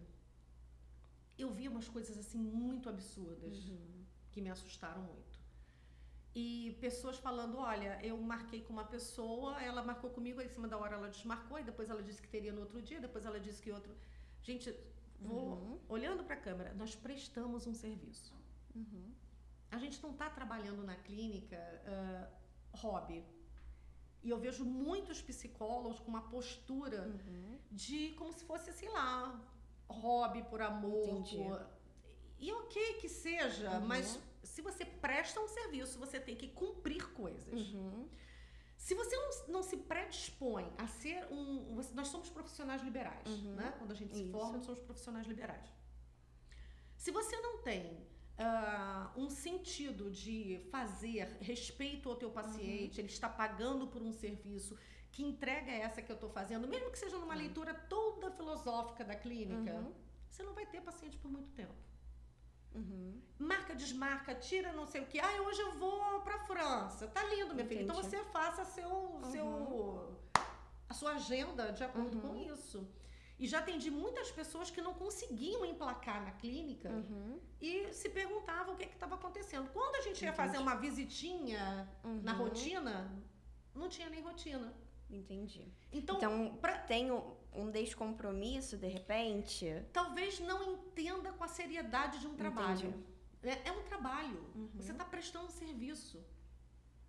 eu vi umas coisas assim muito absurdas que me assustaram muito. E pessoas falando, olha, eu marquei com uma pessoa, ela marcou comigo, aí em cima da hora ela desmarcou, e depois ela disse que teria no outro dia, depois ela disse que outro... Gente, olhando para a câmera, nós prestamos um serviço. A gente não está trabalhando na clínica hobby. E eu vejo muitos psicólogos com uma postura de como se fosse, sei lá, hobby por amor. Entendi. E ok que seja, mas se você presta um serviço, você tem que cumprir coisas. Se você não se predispõe a ser nós somos profissionais liberais, né? Quando a gente se forma, somos profissionais liberais. Se você não tem um sentido de fazer respeito ao teu paciente, ele está pagando por um serviço, que entrega é essa que eu estou fazendo, mesmo que seja numa leitura toda filosófica da clínica, você não vai ter paciente por muito tempo. Marca, desmarca, tira não sei o que. Hoje eu vou pra França. Tá lindo, minha filha. Então você faça a sua agenda de acordo com isso. E já atendi muitas pessoas que não conseguiam emplacar na clínica e se perguntavam o que estava acontecendo. Quando a gente ia fazer uma visitinha na rotina, não tinha nem rotina. Entendi. Então tem um descompromisso, de repente? Talvez não entenda com a seriedade de um trabalho. É um trabalho. Você está prestando um serviço.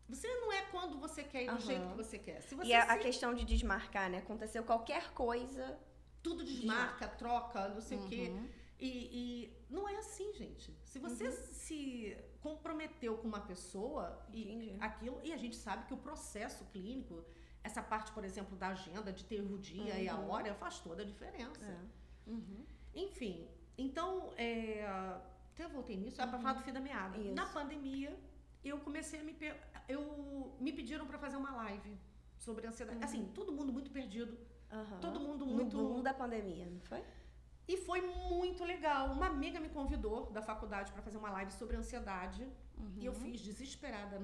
Você não é quando você quer e do jeito que você quer. Se você a questão de desmarcar, né? Aconteceu qualquer coisa... Tudo desmarca, troca, não sei o quê. E não é assim, gente. Se você se comprometeu com uma pessoa e a gente sabe que o processo clínico, essa parte, por exemplo, da agenda, de ter o dia e a hora, faz toda a diferença. Enfim, então, Até voltei nisso, para falar do fio da meada. Isso. Na pandemia, eu comecei a me pediram para fazer uma live sobre ansiedade. Assim, todo mundo muito perdido. Todo mundo muito... No boom da pandemia, não foi? E foi muito legal. Uma amiga me convidou da faculdade para fazer uma live sobre ansiedade. E eu fiz desesperada,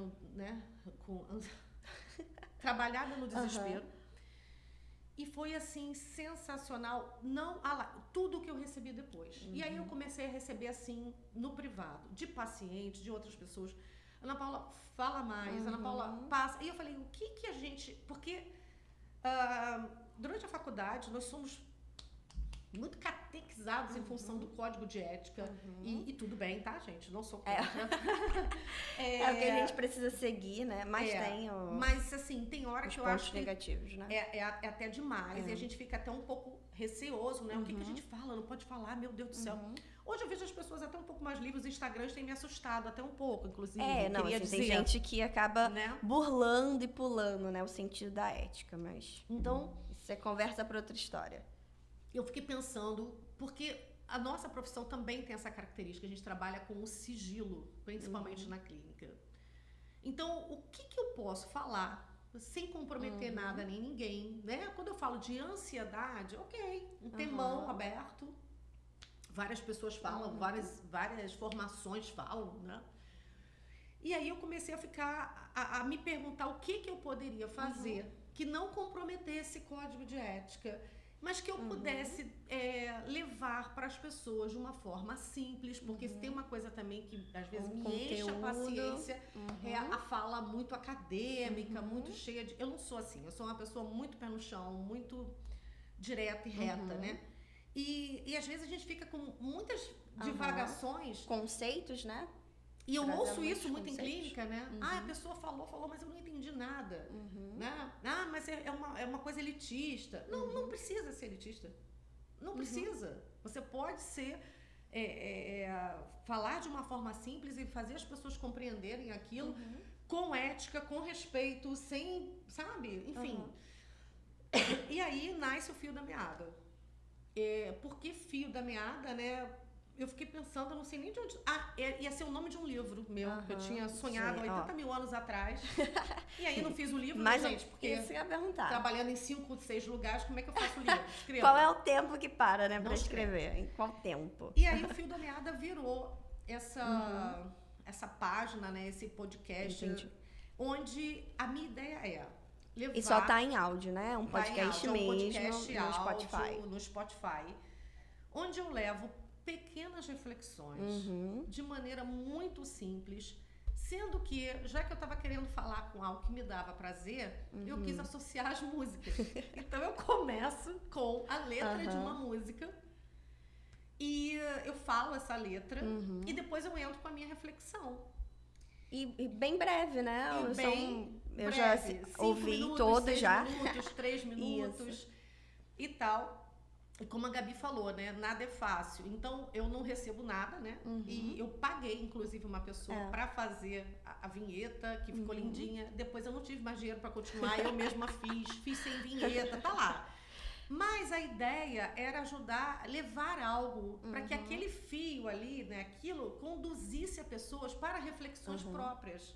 trabalhada no desespero. E foi, assim, sensacional. Tudo que eu recebi depois. E aí eu comecei a receber, assim, no privado, de pacientes, de outras pessoas. Ana Paula, fala mais. Ana Paula, passa. E eu falei, o que a gente... Porque durante a faculdade, nós somos muito catequizados em função do código de ética. E tudo bem, tá, gente? Não sou contra. É o que a gente precisa seguir, né? Mas tem Mas, assim, tem hora que eu acho que... negativos, né? É até demais. E a gente fica até um pouco receoso, né? O que a gente fala? Não pode falar, meu Deus do céu. Hoje eu vejo as pessoas até um pouco mais livres. Os Instagrams têm me assustado até um pouco, inclusive. Tem gente que acaba burlando e pulando, né? O sentido da ética, mas... Então, você conversa para outra história. Eu fiquei pensando, porque a nossa profissão também tem essa característica, a gente trabalha com o sigilo, principalmente na clínica. Então, o que eu posso falar sem comprometer nada nem ninguém, né? Quando eu falo de ansiedade, ok, um temão aberto, várias pessoas falam, várias formações falam, né? E aí eu comecei a me perguntar o que eu poderia fazer que não comprometesse código de ética, mas que eu pudesse levar para as pessoas de uma forma simples, porque se tem uma coisa também que às vezes me enche a paciência, é a fala muito acadêmica, muito cheia de... Eu não sou assim, eu sou uma pessoa muito pé no chão, muito direta e reta, né? E às vezes a gente fica com muitas divagações. Conceitos, né? E eu ouço isso muito em clínica, né? A pessoa falou, mas eu não entendi nada. Né? Mas é uma coisa elitista. Não precisa ser elitista. Não precisa. Você pode falar de uma forma simples e fazer as pessoas compreenderem aquilo com ética, com respeito, sem, sabe? Enfim. E aí nasce o fio da meada. Por que fio da meada, né? Eu fiquei pensando, eu não sei nem de onde... ia ser o nome de um livro meu, que eu tinha sonhado 80 mil anos atrás. E aí não fiz o livro, mas, gente, porque isso ia perguntar. Trabalhando em 5, 6 lugares, como é que eu faço o livro? Escrevo. Qual é o tempo que para, né, para escrever? Em qual tempo? E aí o Fio da Meada virou essa página, né, esse podcast, onde a minha ideia é levar... E só tá em áudio, né? Um podcast mesmo, no Spotify. No Spotify, onde eu levo pequenas reflexões de maneira muito simples, sendo que, já que eu estava querendo falar com algo que me dava prazer, eu quis associar as músicas. Então eu começo com a letra de uma música e eu falo essa letra e depois eu entro com a minha reflexão. E bem breve, né? Eu já ouvi todos já. 6 minutos, 3 minutos e tal. E como a Gabi falou, né? Nada é fácil. Então, eu não recebo nada, né? E eu paguei, inclusive, uma pessoa para fazer a vinheta, que ficou lindinha. Depois eu não tive mais dinheiro para continuar, eu mesma fiz sem vinheta, tá lá. Mas a ideia era ajudar, levar algo para que aquele fio ali, né? Aquilo conduzisse a pessoas para reflexões próprias.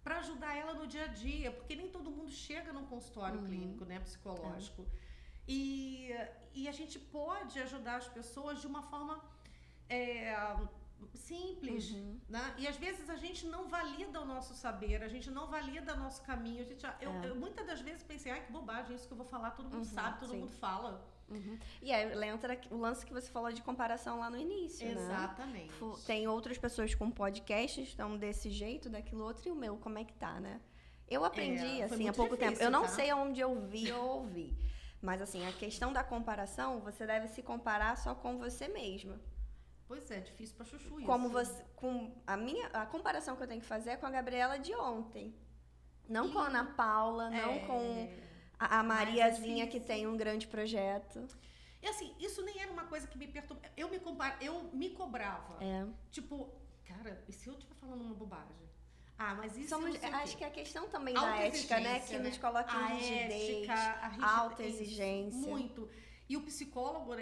Para ajudar ela no dia a dia, porque nem todo mundo chega num consultório clínico, né? Psicológico. E a gente pode ajudar as pessoas de uma forma simples, né? E às vezes a gente não valida o nosso saber, a gente não valida o nosso caminho. Eu muitas das vezes pensei, que bobagem, isso que eu vou falar, todo mundo sabe, todo mundo fala. E aí entra o lance que você falou de comparação lá no início, Exatamente. Né? Tem outras pessoas com podcasts, estão desse jeito, daquilo outro, e o meu, como é que tá, né? Eu aprendi, assim, há pouco tempo. Eu não sei onde eu vi ou ouvi. Mas, assim, a questão da comparação, você deve se comparar só com você mesma. Pois é, difícil pra chuchu isso. Como você, a comparação que eu tenho que fazer é com a Gabriela de ontem. Não com a Ana Paula, não com a Mariazinha que tem um grande projeto. E assim, isso nem era uma coisa que me perturbava. Eu me cobrava. Tipo, cara, e se eu estiver falando uma bobagem? Mas isso acho que é a questão também da ética, né? Que nos coloca em rigidez, alta exigência. Muito. E o psicólogo,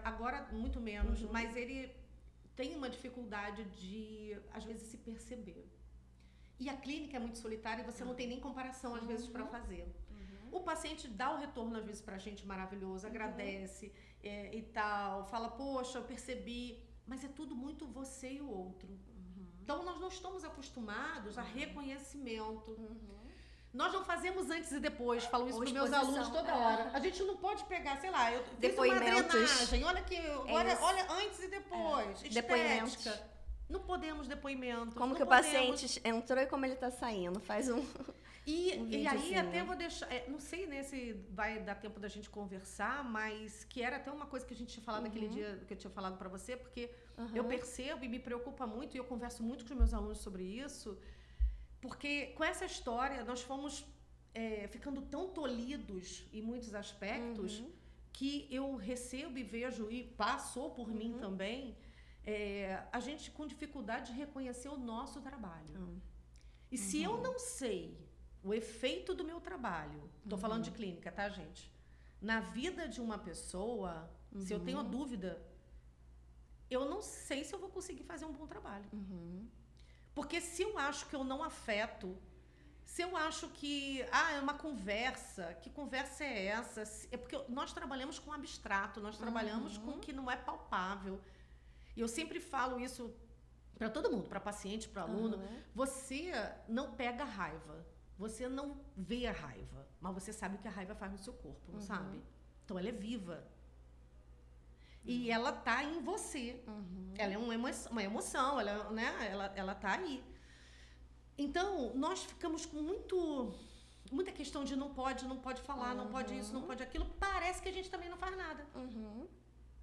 agora muito menos, mas ele tem uma dificuldade de, às vezes, se perceber. E a clínica é muito solitária e você não tem nem comparação, às vezes, para fazer. O paciente dá o retorno, às vezes, pra gente maravilhoso, agradece e tal, fala, poxa, eu percebi, mas é tudo muito você e o outro. Então, nós não estamos acostumados a reconhecimento. Nós não fazemos antes e depois, falo isso para os meus alunos toda hora. A gente não pode pegar, sei lá, eu fiz uma drenagem, olha aqui, olha antes e depois, estética. Não podemos depoimentos. Como que o paciente entrou e como ele está saindo, faz um... E aí até vou deixar, não sei, né, se vai dar tempo da gente conversar, mas que era até uma coisa que a gente tinha falado naquele dia que eu tinha falado para você, porque eu percebo e me preocupa muito, e eu converso muito com os meus alunos sobre isso, porque com essa história nós fomos ficando tão tolhidos em muitos aspectos que eu recebo e vejo, e passou por mim também, a gente com dificuldade de reconhecer o nosso trabalho. E se eu não sei o efeito do meu trabalho, estou falando de clínica, tá, gente? Na vida de uma pessoa, se eu tenho a dúvida, eu não sei se eu vou conseguir fazer um bom trabalho. Porque se eu acho que eu não afeto, se eu acho que é uma conversa, que conversa é essa? É porque nós trabalhamos com abstrato, nós trabalhamos com o que não é palpável. E eu sempre falo isso para todo mundo, para paciente, para aluno. Você não pega raiva, você não vê a raiva, mas você sabe o que a raiva faz no seu corpo, não sabe? Então ela é viva. E ela tá em você. Ela é uma emoção, ela tá aí. Então, nós ficamos com muita questão de não pode falar, não pode isso, não pode aquilo. Parece que a gente também não faz nada.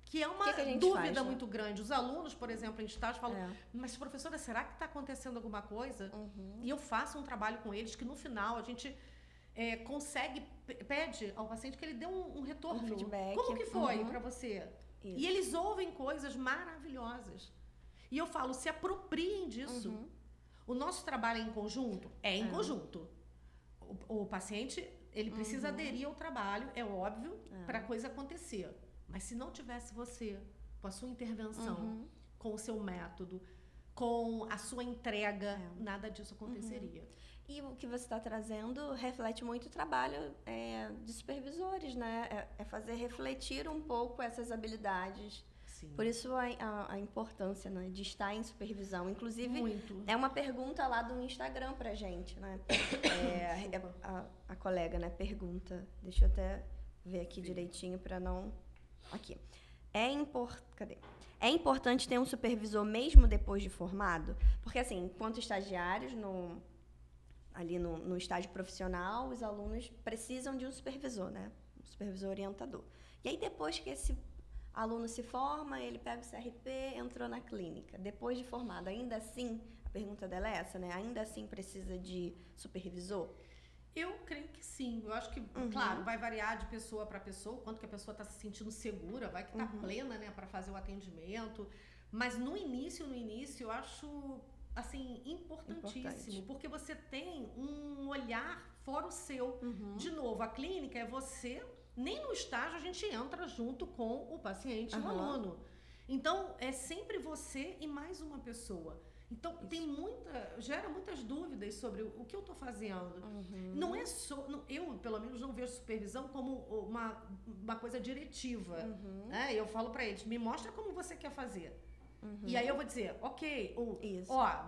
Que é uma dúvida muito grande. Os alunos, por exemplo, em estágio falam, mas professora, será que está acontecendo alguma coisa? E eu faço um trabalho com eles que no final a gente pede ao paciente que ele dê um retorno. Feedback. Como que foi para você? Isso. E eles ouvem coisas maravilhosas. E eu falo, se apropriem disso. O nosso trabalho é em conjunto? É em conjunto. O paciente, ele precisa aderir ao trabalho, é óbvio, para a coisa acontecer. Mas se não tivesse você, com a sua intervenção, com o seu método, com a sua entrega, nada disso aconteceria. E o que você está trazendo reflete muito o trabalho de supervisores, né? É fazer refletir um pouco essas habilidades. Sim. Por isso a importância, né, de estar em supervisão. Inclusive, muito. É uma pergunta lá do Instagram pra gente, né? A colega, né, pergunta. Deixa eu até ver aqui direitinho para não... Aqui. Cadê? É importante ter um supervisor mesmo depois de formado? Porque, assim, enquanto estagiários, ali no estágio profissional, os alunos precisam de um supervisor, né? Um supervisor orientador. E aí, depois que esse aluno se forma, ele pega o CRP, entrou na clínica. Depois de formado, ainda assim, a pergunta dela é essa, né? Ainda assim precisa de supervisor? Eu creio que sim. Eu acho que, claro, vai variar de pessoa para pessoa, quanto que a pessoa está se sentindo segura, vai que está plena, né, para fazer o atendimento. Mas no início, eu acho, assim, importantíssimo, porque você tem um olhar fora o seu. De novo, a clínica é você, nem no estágio a gente entra junto com o paciente, o aluno. Então, é sempre você e mais uma pessoa. Então, gera muitas dúvidas sobre o que eu estou fazendo. Não é só... eu, pelo menos, não vejo supervisão como uma coisa diretiva. Né? Eu falo para eles, me mostra como você quer fazer. E aí eu vou dizer, ok,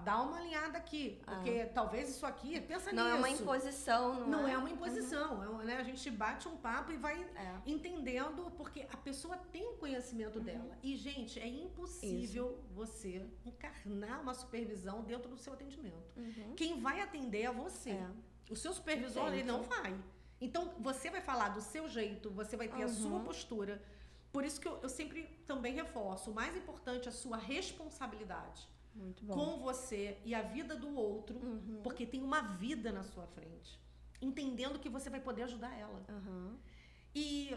dá uma alinhada aqui, porque talvez isso aqui, pensa nisso. Não é uma imposição, não é uma imposição, né? A gente bate um papo e vai entendendo, porque a pessoa tem o conhecimento dela. E, gente, é impossível você encarnar uma supervisão dentro do seu atendimento. Quem vai atender é você. O seu supervisor, ele não vai. Então, você vai falar do seu jeito, você vai ter a sua postura. Por isso que eu sempre também reforço, o mais importante é a sua responsabilidade com você e a vida do outro, porque tem uma vida na sua frente, entendendo que você vai poder ajudar ela. E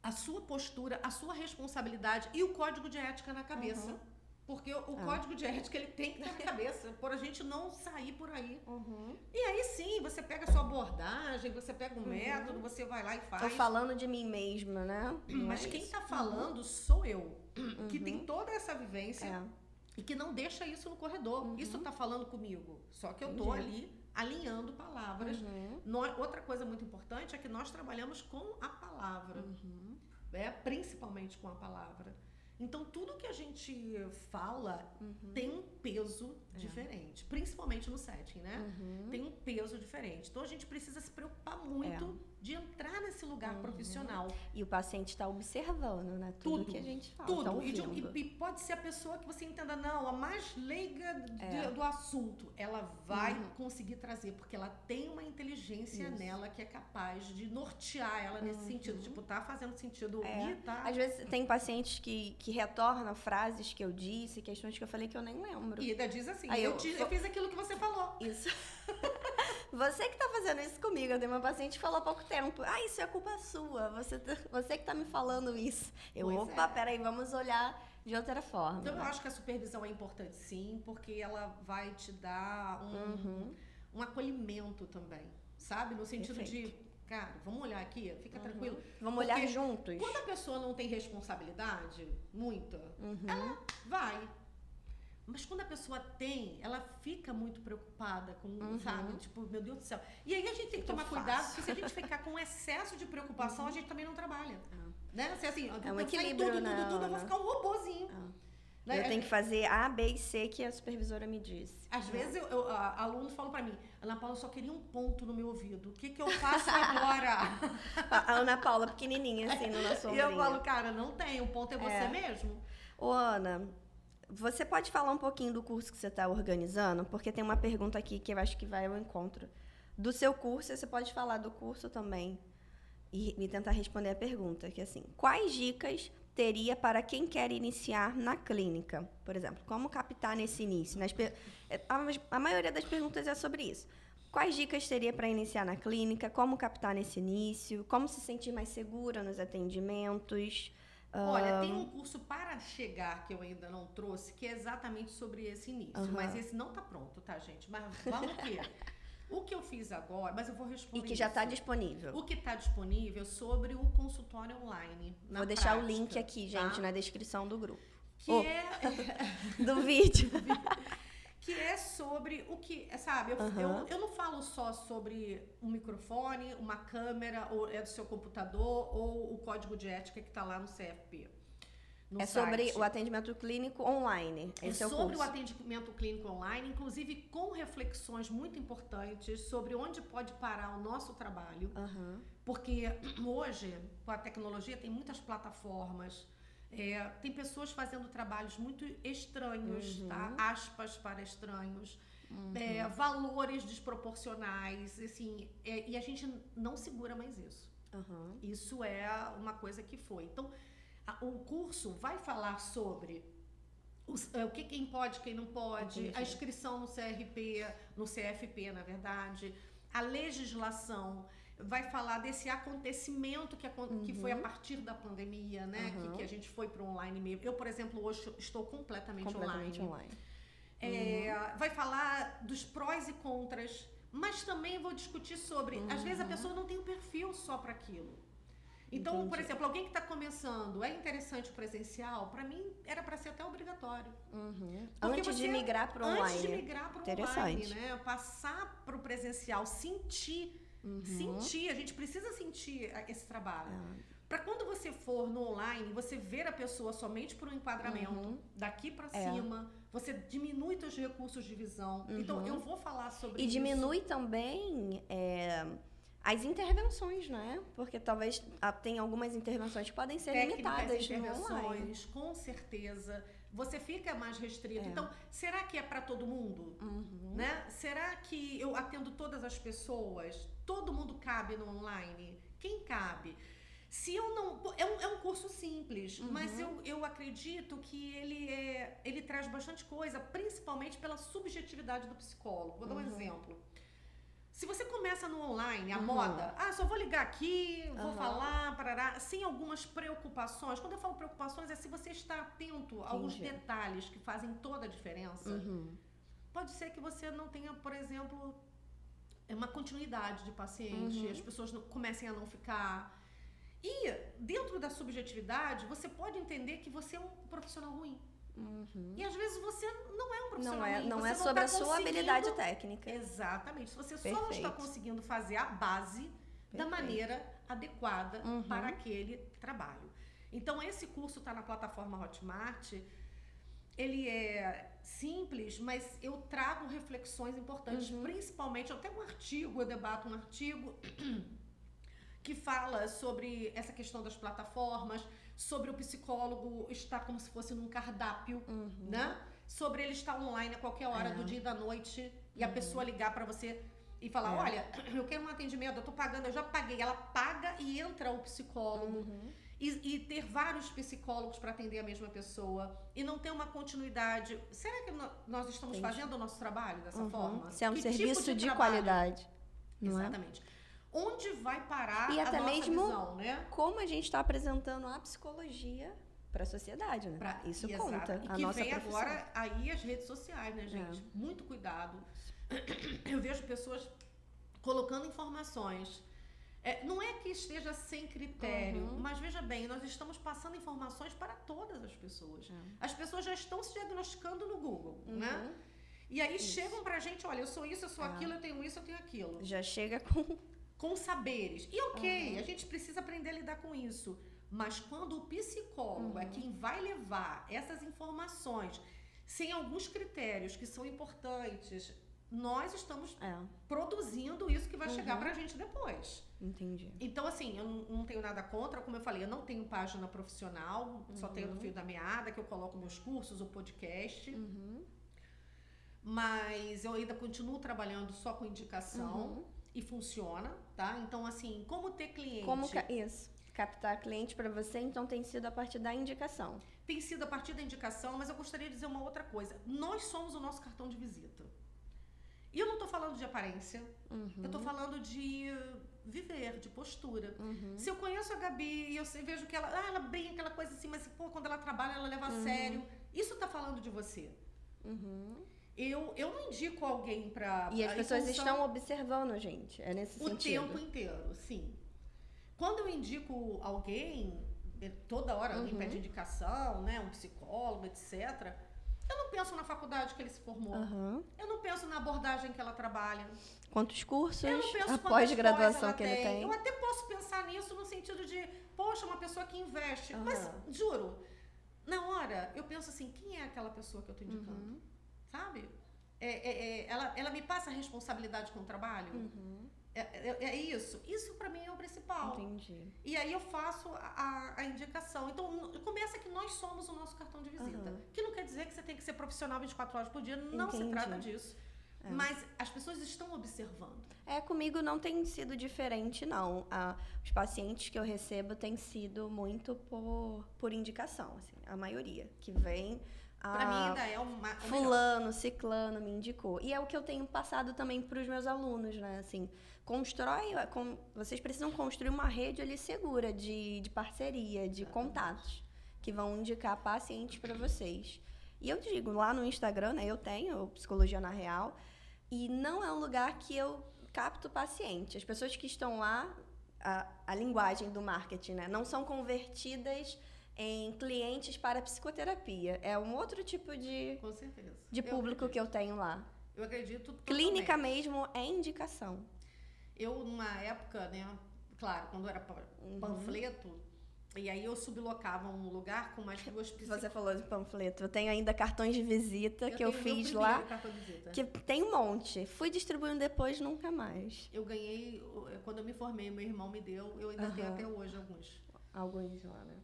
a sua postura, a sua responsabilidade e o código de ética na cabeça. Porque o código de ética, ele tem que estar na cabeça, por a gente não sair por aí. Uhum. E aí sim, você pega a sua abordagem, você pega o método, você vai lá e faz. Tô falando de mim mesma, né? Mas quem tá falando sou eu, que tem toda essa vivência e que não deixa isso no corredor. Isso tá falando comigo, só que eu tô ali alinhando palavras. Outra coisa muito importante é que nós trabalhamos com a palavra, principalmente com a palavra. Então, tudo que a gente fala tem um peso diferente, principalmente no setting, né? Tem um peso diferente. Então, a gente precisa se preocupar muito de entrar nesse lugar profissional. E o paciente está observando, né? Tudo que a gente fala. Tudo. Tá ouvindo. E pode ser a pessoa que você entenda, não, a mais leiga do assunto. Ela vai conseguir trazer, porque ela tem uma inteligência nela que é capaz de nortear ela nesse sentido. Tipo, tá fazendo sentido tá? Às vezes tem pacientes que retornam frases que eu disse, questões que eu falei que eu nem lembro. E ainda diz assim, Aí eu fiz aquilo que você falou. Isso. Você que tá fazendo isso comigo. Eu tenho uma paciente que falou há pouco tempo. Isso é culpa sua. Você que tá me falando isso. Peraí, vamos olhar de outra forma. Então, eu acho que a supervisão é importante, sim, porque ela vai te dar um acolhimento também, sabe? No sentido de, cara, vamos olhar aqui, fica tranquilo. Vamos olhar juntos. Quando a pessoa não tem responsabilidade, muita, ela vai. Mas quando a pessoa tem, ela fica muito preocupada com, sabe? Tipo, meu Deus do céu. E aí a gente tem que tomar cuidado, porque se a gente ficar com excesso de preocupação, a gente também não trabalha. Né? Se, assim, é um equilíbrio, tudo, eu vou ficar um robozinho. Né? Eu tenho que fazer A, B e C que a supervisora me disse. Às vezes, aluno fala pra mim, Ana Paula, eu só queria um ponto no meu ouvido. O que eu faço agora? A Ana Paula, pequenininha, assim, no nosso ombrinho. E eu falo, cara, não tem, o ponto é você mesmo. Ô, Ana, você pode falar um pouquinho do curso que você está organizando? Porque tem uma pergunta aqui que eu acho que vai ao encontro do seu curso. Você pode falar do curso também e tentar responder a pergunta, que é assim, quais dicas teria para quem quer iniciar na clínica? Por exemplo, como captar nesse início? A maioria das perguntas é sobre isso. Quais dicas teria para iniciar na clínica? Como captar nesse início? Como se sentir mais segura nos atendimentos? Olha, tem um curso para chegar que eu ainda não trouxe, que é exatamente sobre esse início. Mas esse não tá pronto, tá, gente? Mas vamos ver. O que eu fiz agora, mas eu vou responder. E que já está disponível. O que está disponível sobre o consultório online. Vou deixar o link aqui, gente, na descrição do grupo. Do vídeo. Que é sobre o que, sabe, eu não falo só sobre um microfone, uma câmera, ou é do seu computador, ou o código de ética que está lá no CFP. É sobre o atendimento clínico online. Esse é o sobre curso. o atendimento clínico online, inclusive com reflexões muito importantes sobre onde pode parar o nosso trabalho. Porque hoje, com a tecnologia, tem muitas plataformas. Tem pessoas fazendo trabalhos muito estranhos, tá? Aspas para estranhos, valores desproporcionais, assim, e a gente não segura mais isso. Isso é uma coisa que foi. Então, o curso vai falar sobre o que quem pode, quem não pode, a inscrição no CFP, na verdade, a legislação. Vai falar desse acontecimento que foi a partir da pandemia, né? Que a gente foi para o online mesmo. Eu, por exemplo, hoje estou completamente online. Vai falar dos prós e contras, mas também vou discutir sobre... Às vezes a pessoa não tem um perfil só para aquilo. Então, por exemplo, alguém que está começando, é interessante o presencial? Para mim, era para ser até obrigatório. Antes de migrar para o online. Antes de migrar para o online, né? Passar para o presencial, sentir, a gente precisa sentir esse trabalho. Para quando você for no online, você ver a pessoa somente por um enquadramento, daqui para cima, você diminui seus recursos de visão. Então, eu vou falar sobre isso. E diminui também as intervenções, né? Porque talvez tem algumas intervenções que podem ser limitadas no online. Com certeza. Você fica mais restrito. Então, será que é para todo mundo? Né? Será que eu atendo todas as pessoas? Todo mundo cabe no online? Quem cabe? Se eu não... É um curso simples, mas eu acredito que ele traz bastante coisa, principalmente pela subjetividade do psicólogo. Vou dar um exemplo. Se você começa no online, a moda, só vou ligar aqui, vou falar, parará, sem algumas preocupações. Quando eu falo preocupações, é se você está atento a alguns detalhes que fazem toda a diferença. Pode ser que você não tenha, por exemplo, uma continuidade de paciente, as pessoas comecem a não ficar. E, dentro da subjetividade, você pode entender que você é um profissional ruim. E às vezes você não é um profissional ruim. Não é sobre a sua habilidade técnica. Exatamente. Você só não está conseguindo fazer a base da maneira adequada para aquele trabalho. Então, esse curso está na plataforma Hotmart. Ele é simples, mas eu trago reflexões importantes, principalmente, até eu debato um artigo que fala sobre essa questão das plataformas, sobre o psicólogo estar como se fosse num cardápio, né? Sobre ele estar online a qualquer hora do dia e da noite e a pessoa ligar para você e falar, olha, eu quero um atendimento, eu tô pagando, eu já paguei. Ela paga e entra o psicólogo. E ter vários psicólogos para atender a mesma pessoa e não ter uma continuidade. Será que nós estamos fazendo o nosso trabalho dessa forma? Se é um serviço de qualidade. Exatamente. Onde vai parar e a até nossa mesmo visão, né? Como a gente está apresentando a psicologia para a sociedade, né? Isso conta. E que vem agora aí as redes sociais, né, gente? Muito cuidado. Eu vejo pessoas colocando informações. Não é que esteja sem critério, mas veja bem, nós estamos passando informações para todas as pessoas. As pessoas já estão se diagnosticando no Google, né? E aí chegam pra gente, olha, eu sou isso, eu sou aquilo, eu tenho isso, eu tenho aquilo. Já chega com saberes. E ok, a gente precisa aprender a lidar com isso. Mas quando o psicólogo é quem vai levar essas informações sem alguns critérios que são importantes, nós estamos produzindo isso que vai chegar pra gente depois. Entendi. Então, assim, eu não tenho nada contra, como eu falei, eu não tenho página profissional, só tenho no Fio da Meada, que eu coloco meus cursos, o podcast. Mas eu ainda continuo trabalhando só com indicação e funciona, tá? Então, assim, como ter cliente... Isso. Captar cliente para você, então tem sido a partir da indicação. Tem sido a partir da indicação, mas eu gostaria de dizer uma outra coisa. Nós somos o nosso cartão de visita. E eu não tô falando de aparência, eu tô falando de viver, de postura. Se eu conheço a Gabi e eu vejo que ela bem aquela coisa assim, mas pô, quando ela trabalha, ela leva a sério. Isso tá falando de você. Eu não indico alguém pra... E as pessoas estão observando, gente. É nesse sentido. O tempo inteiro, sim. Quando eu indico alguém, toda hora alguém pede indicação, né? Um psicólogo, etc. Eu não penso na faculdade que ele se formou. Eu não penso na abordagem que ela trabalha. Quantos cursos, eu não penso a pós-graduação que ele tem. Eu até posso pensar nisso no sentido de, poxa, uma pessoa que investe. Mas, juro, na hora, eu penso assim, quem é aquela pessoa que eu tô indicando? Sabe? Ela me passa a responsabilidade com o trabalho? É isso. Isso pra mim é o principal. Entendi. E aí eu faço a indicação. Então, começa que nós somos o nosso cartão de visita. Que não quer dizer que você tem que ser profissional 24 horas por dia. Não se trata disso. Mas as pessoas estão observando. Comigo não tem sido diferente, não. Os pacientes que eu recebo têm sido muito por indicação, assim, a maioria. Que vem... Pra mim ainda é fulano, ciclano me indicou. E é o que eu tenho passado também para os meus alunos, né? Assim, vocês precisam construir uma rede ali segura de parceria, de contatos, que vão indicar pacientes para vocês. E eu digo, lá no Instagram, né? Eu tenho Psicologia na Real, e não é um lugar que eu capto paciente. As pessoas que estão lá, a linguagem do marketing, né? Não são convertidas em clientes para psicoterapia. É um outro tipo Com certeza. de público que eu tenho lá. Eu acredito totalmente. Clínica mesmo é indicação. Eu, numa época, né, claro, quando era panfleto, e aí eu sublocava um lugar com mais 2 psicólogos. Você falou de panfleto. Eu tenho ainda cartões de visita que eu fiz lá, que tem um monte. Fui distribuindo depois, nunca mais. Eu ganhei, quando eu me formei, meu irmão me deu, eu ainda tenho até hoje alguns. Alguns lá, né?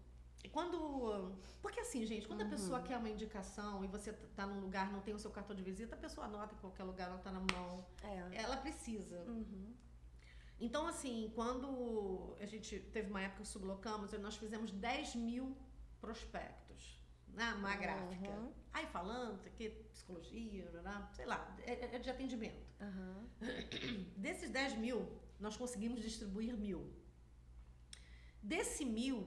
Porque assim, gente, quando a pessoa quer uma indicação e você tá num lugar, não tem o seu cartão de visita, a pessoa anota em qualquer lugar, ela tá na mão. Ela precisa. Então, assim, quando a gente teve uma época que sublocamos, nós fizemos 10 mil prospectos. né? Uma gráfica. Aí falando, que psicologia, sei lá, é de atendimento. Desses 10 mil, nós conseguimos distribuir 1.000. Desse 1.000,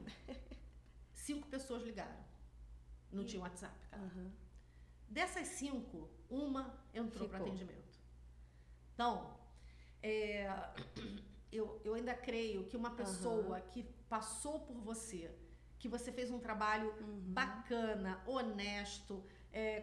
5 pessoas ligaram. Não tinha WhatsApp, cara. Dessas 5, uma entrou para atendimento. Então, eu ainda creio que uma pessoa que passou por você, que você fez um trabalho bacana, honesto,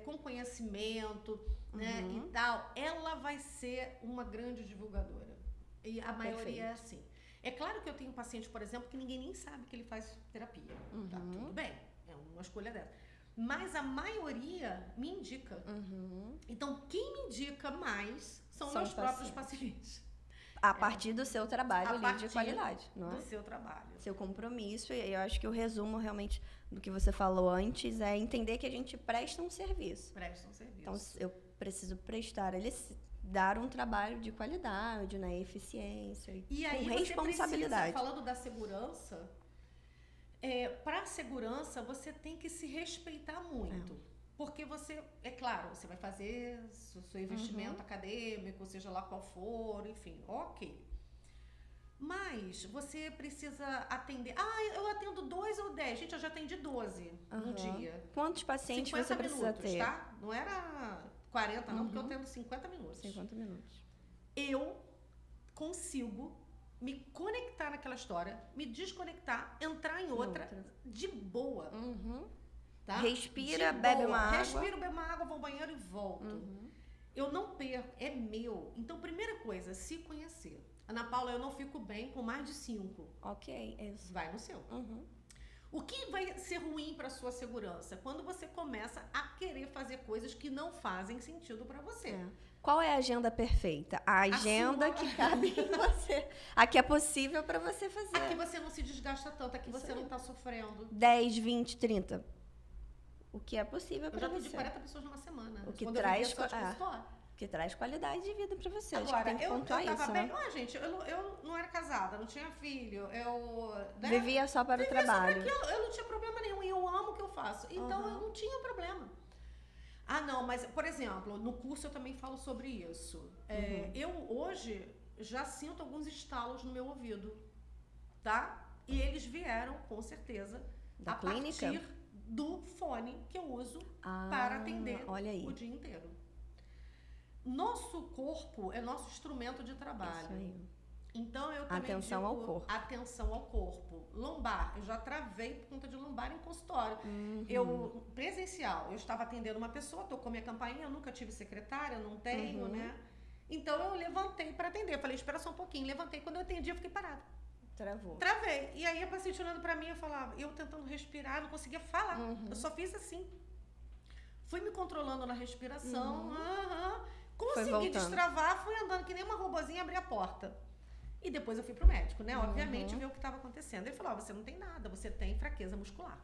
com conhecimento, né, e tal, ela vai ser uma grande divulgadora. E a maioria é assim. É claro que eu tenho um paciente, por exemplo, que ninguém nem sabe que ele faz terapia. Tá, tudo bem, é uma escolha dela. Mas a maioria me indica. Então, quem me indica mais são meus próprios pacientes. A partir do seu trabalho ali de qualidade, não é? Do seu trabalho. Seu compromisso. E eu acho que o resumo realmente do que você falou antes é entender que a gente presta um serviço. Presta um serviço. Então, eu preciso prestar, dar um trabalho de qualidade, né? Eficiência, e aí, com responsabilidade. Precisa, falando da segurança, para a segurança, você tem que se respeitar muito. Porque você, é claro, você vai fazer seu investimento acadêmico, seja lá qual for, enfim, ok. Mas você precisa atender. Eu atendo 2 ou 10. Gente, eu já atendi 12 num dia. Quantos pacientes você precisa ter? Tá? Não era 40, não, porque eu atendo 50 minutos. 50 minutos. Eu consigo me conectar naquela história, me desconectar, entrar em outra de boa. Tá? Respira, bebe uma água. Respiro, bebo uma água, vou ao banheiro e volto. Eu não perco, é meu. Então, primeira coisa, se conhecer. Ana Paula, eu não fico bem com mais de 5. Ok, isso. Vai no seu. O que vai ser ruim para sua segurança? Quando você começa a querer fazer coisas que não fazem sentido para você. Qual é a agenda perfeita? A agenda que cabe em você. A que é possível para você fazer. A que você não se desgasta tanto, a que você não está sofrendo. 10, 20, 30. O que é possível para você. Eu já atendi 40 pessoas numa semana. O que traz qualidade de vida para você. Agora, tem que pontuar eu tava isso, bem. né? Gente, eu não era casada, não tinha filho. Né? Vivia só para o trabalho. Só para eu não tinha problema nenhum. E eu amo o que eu faço. Então, eu não tinha problema. Não, mas, por exemplo, no curso eu também falo sobre isso. Eu, hoje, já sinto alguns estalos no meu ouvido. Tá? E eles vieram, com certeza, da clínica? Partir do fone que eu uso para atender o dia inteiro. Nosso corpo é nosso instrumento de trabalho. Isso aí. Então, eu também atenção ao corpo. Atenção ao corpo. Lombar. Eu já travei por conta de lombar em consultório. Presencial. Eu estava atendendo uma pessoa, tocou minha campainha, eu nunca tive secretária, não tenho, né? Então, eu levantei para atender. Falei, espera só um pouquinho. Levantei. Quando eu atendi, eu fiquei parada. Travei. E aí, a paciente olhando para mim, eu falava, eu tentando respirar, não conseguia falar. Eu só fiz assim. Fui me controlando na respiração. Consegui destravar, fui andando que nem uma robozinha, abri a porta. E depois eu fui pro médico, né? Obviamente, ver o que estava acontecendo. Ele falou, você não tem nada, você tem fraqueza muscular.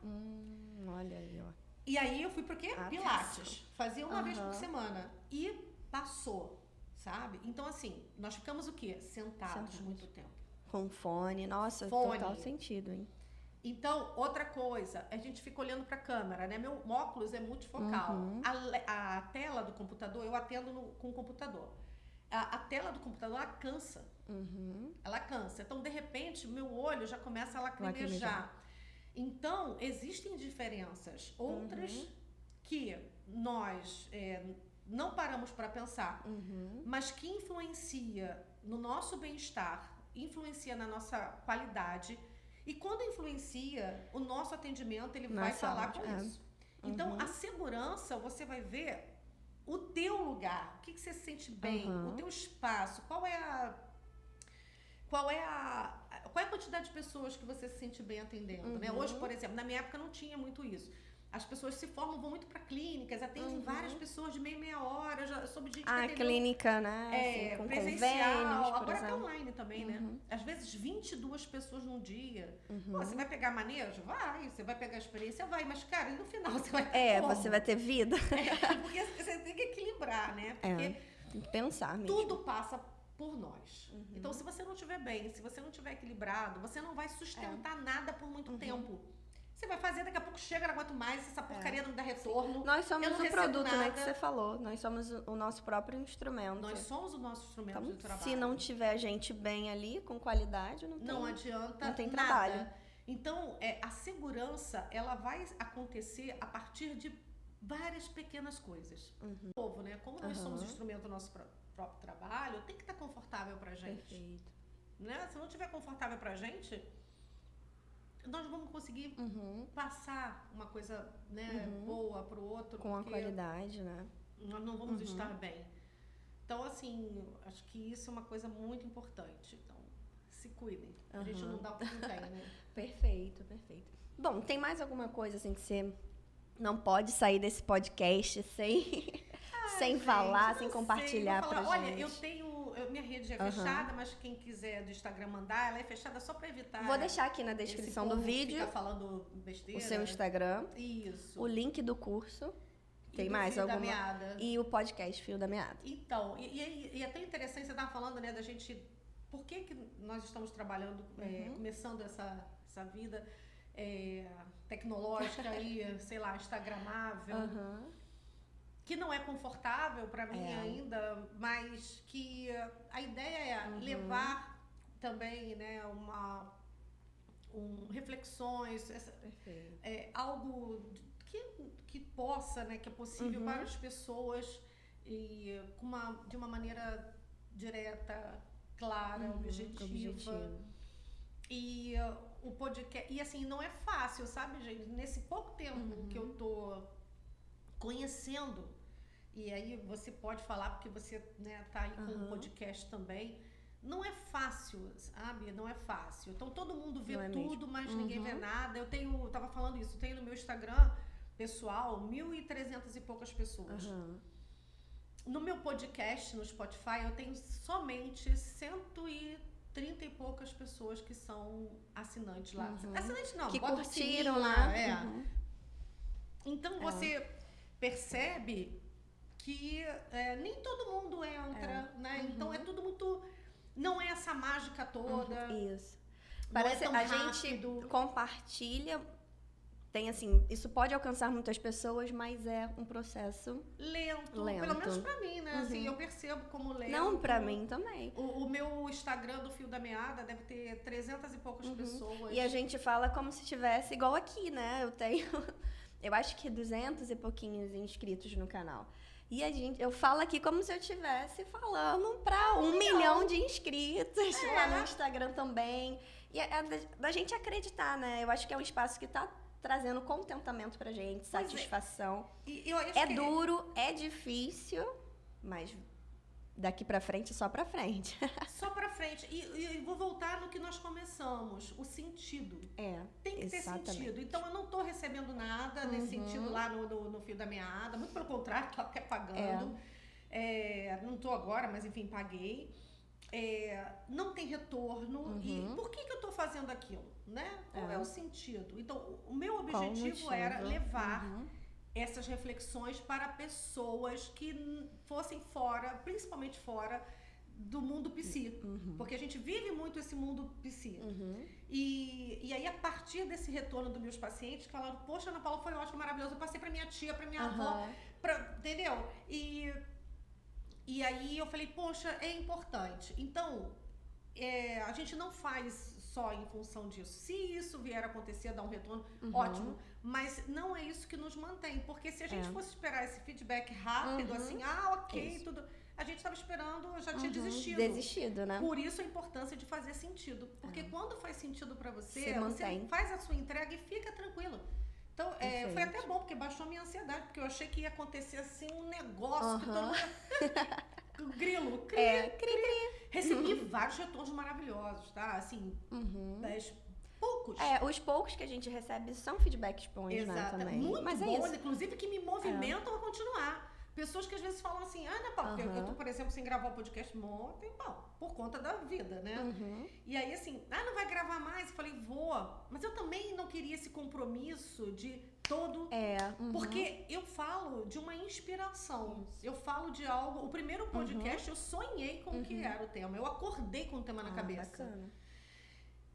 Olha aí, ó. E aí, eu fui pro quê? Pilates. Fazia uma vez por semana. E passou, sabe? Então, assim, nós ficamos o quê? Sentados muito tempo. Com fone. Nossa, total sentido, hein? Então, outra coisa, a gente fica olhando para a câmera, né? Meu óculos é multifocal. A tela do computador, eu atendo com o computador. A tela do computador, ela cansa. Ela cansa. Então, de repente, meu olho já começa a lacrimejar. Então, existem diferenças. Outras que nós não paramos para pensar, mas que influencia no nosso bem-estar, influencia na nossa qualidade. E quando influencia, o nosso atendimento, ele vai falar com isso. Então, a segurança, você vai ver o teu lugar, o que você se sente bem, o teu espaço, qual é a quantidade de pessoas que você se sente bem atendendo, né? Hoje, por exemplo, na minha época não tinha muito isso. As pessoas se formam, vão muito para clínicas, atendem várias pessoas de meia hora. Eu já soube de gente que atendeu, clínica, né? Assim, com presencial, agora até online também, né? Às vezes 22 pessoas num dia. Pô, você vai pegar manejo? Vai. Você vai pegar experiência? Vai. Mas, cara, e no final você vai ter você vai ter vida. Porque você tem que equilibrar, né? Porque tem que pensar mesmo. Tudo passa por nós. Então, se você não estiver bem, se você não estiver equilibrado, você não vai sustentar nada por muito tempo. Você vai fazer, daqui a pouco chega, não aguento mais, essa porcaria não dá retorno. Nós somos eu não o recebo produto, nada. né, que você falou. Nós somos o nosso próprio instrumento. Nós somos o nosso instrumento Então, de trabalho. se não tiver gente bem ali, com qualidade, não adianta não tem nada. trabalho. Então, a segurança, ela vai acontecer a partir de várias pequenas coisas. Uhum. Novo, né? Como nós somos instrumento do nosso próprio trabalho, tem que estar confortável pra gente. Perfeito. Né? Se não estiver confortável pra gente, nós vamos conseguir passar uma coisa, né, boa pro outro. Com a qualidade, né? Nós não vamos estar bem. Então, assim, acho que isso é uma coisa muito importante. Então, se cuidem. A gente não dá o que não tem, né? Perfeito, perfeito. Bom, tem mais alguma coisa assim que você não pode sair desse podcast sem falar, sem compartilhar pra gente? Olha, eu tenho... minha rede é fechada, mas quem quiser do Instagram mandar, ela é fechada só pra evitar... Vou deixar aqui na descrição do vídeo fica falando besteira. o seu Instagram. Isso. O link do curso. Tem mais Fio alguma? Da Meada. E o podcast Fio da Meada. Então, e é até interessante, você estava falando, né, da gente... Por que nós estamos trabalhando, começando essa vida tecnológica aí, sei lá, instagramável, que não é confortável para mim ainda, mas que a ideia é levar também, né, reflexões, algo que possa, né, que é possível para as pessoas e de uma maneira direta, clara, objetiva. E o podcast... E assim, não é fácil, sabe, gente? Nesse pouco tempo que eu tô conhecendo, e aí você pode falar, porque você, né, tá aí com o podcast também, não é fácil, sabe? Não é fácil. Então todo mundo vê tudo, mas ninguém vê nada. Eu tava falando isso, eu tenho no meu Instagram pessoal 1.300 e poucas pessoas. No meu podcast, no Spotify, eu tenho somente 130 e poucas pessoas que são assinantes lá. Assinantes não, que bota curtiram lá. Então você percebe que nem todo mundo entra, né? Então é tudo muito... Não é essa mágica toda. Isso. Parece a gente compartilha... Tem assim, isso pode alcançar muitas pessoas, mas é um processo lento. Pelo menos pra mim, né? Assim, eu percebo como lento. Não, pra mim também. O meu Instagram do Fio da Meada deve ter 300 e poucas pessoas. E a gente fala como se tivesse igual aqui, né? Eu tenho, eu acho que 200 e pouquinhos inscritos no canal. E eu falo aqui como se eu estivesse falando pra 1 milhão de inscritos lá no Instagram também. E é da gente acreditar, né? Eu acho que é um espaço que tá trazendo contentamento pra gente, satisfação. Duro, é difícil, mas daqui pra frente, só pra frente. Só pra frente. E vou voltar no que nós começamos, o sentido. Tem que ter sentido. Então, eu não tô recebendo nada nesse sentido lá no Fio da Meada. Muito pelo contrário, tô até pagando. Não tô agora, mas enfim, paguei. Não tem retorno. E por que eu tô fazendo aquilo? Né? Qual é o sentido? Então, o meu objetivo era levar essas reflexões para pessoas que fossem fora, principalmente fora do mundo psi. Porque a gente vive muito esse mundo psi. E aí, a partir desse retorno dos meus pacientes, que falaram, poxa, Ana Paula, foi ótimo, maravilhoso, eu passei pra minha tia, pra minha avó, entendeu? E aí eu falei, poxa, é importante. Então, a gente não faz só em função disso. Se isso vier a acontecer, dar um retorno, ótimo. Mas não é isso que nos mantém. Porque se a gente fosse esperar esse feedback rápido, assim, ok, tudo... A gente estava esperando, já tinha desistido. Desistido, né? Por isso a importância de fazer sentido. Porque quando faz sentido para você mantém. Faz a sua entrega e fica tranquilo. Então, foi até bom, porque baixou a minha ansiedade, porque eu achei que ia acontecer assim um negócio que todo mundo... Grilo, cri. Recebi vários retornos maravilhosos, tá? Assim, poucos. Os poucos que a gente recebe são feedbacks bons, né, também. Muito mas bons, inclusive, que me movimentam a continuar. Pessoas que às vezes falam assim, Ana Paula, porque eu tô, por exemplo, sem gravar o podcast ontem, por conta da vida, né? E aí, assim, não vai gravar mais? Eu falei, vou. Mas eu também não queria esse compromisso de todo... Porque eu falo de uma inspiração. Isso. Eu falo de algo... O primeiro podcast, eu sonhei com o que era o tema. Eu acordei com o tema na cabeça. Bacana.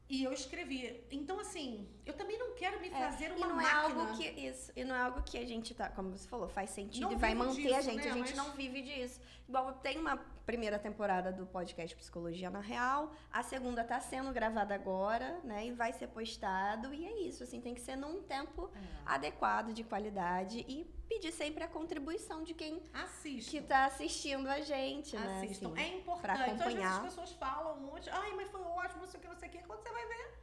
E eu escrevi. Então, assim, eu também não quero me fazer uma e não máquina. É algo que, isso, e não é algo que a gente tá, como você falou, faz sentido Não e vai vivo manter disso, a gente. né? A gente Mas não vive disso. Igual tem uma primeira temporada do podcast Psicologia na Real, a segunda tá sendo gravada agora, né? E vai ser postado. E é isso, assim, tem que ser num tempo adequado, de qualidade. E pedir sempre a contribuição de quem que tá assistindo a gente, né? Assistam. Assim, É importante. pra Então, às vezes acompanhar. as pessoas falam um monte. Ai, mas foi ótimo, não sei o que, não sei o que. Quando você vai ver,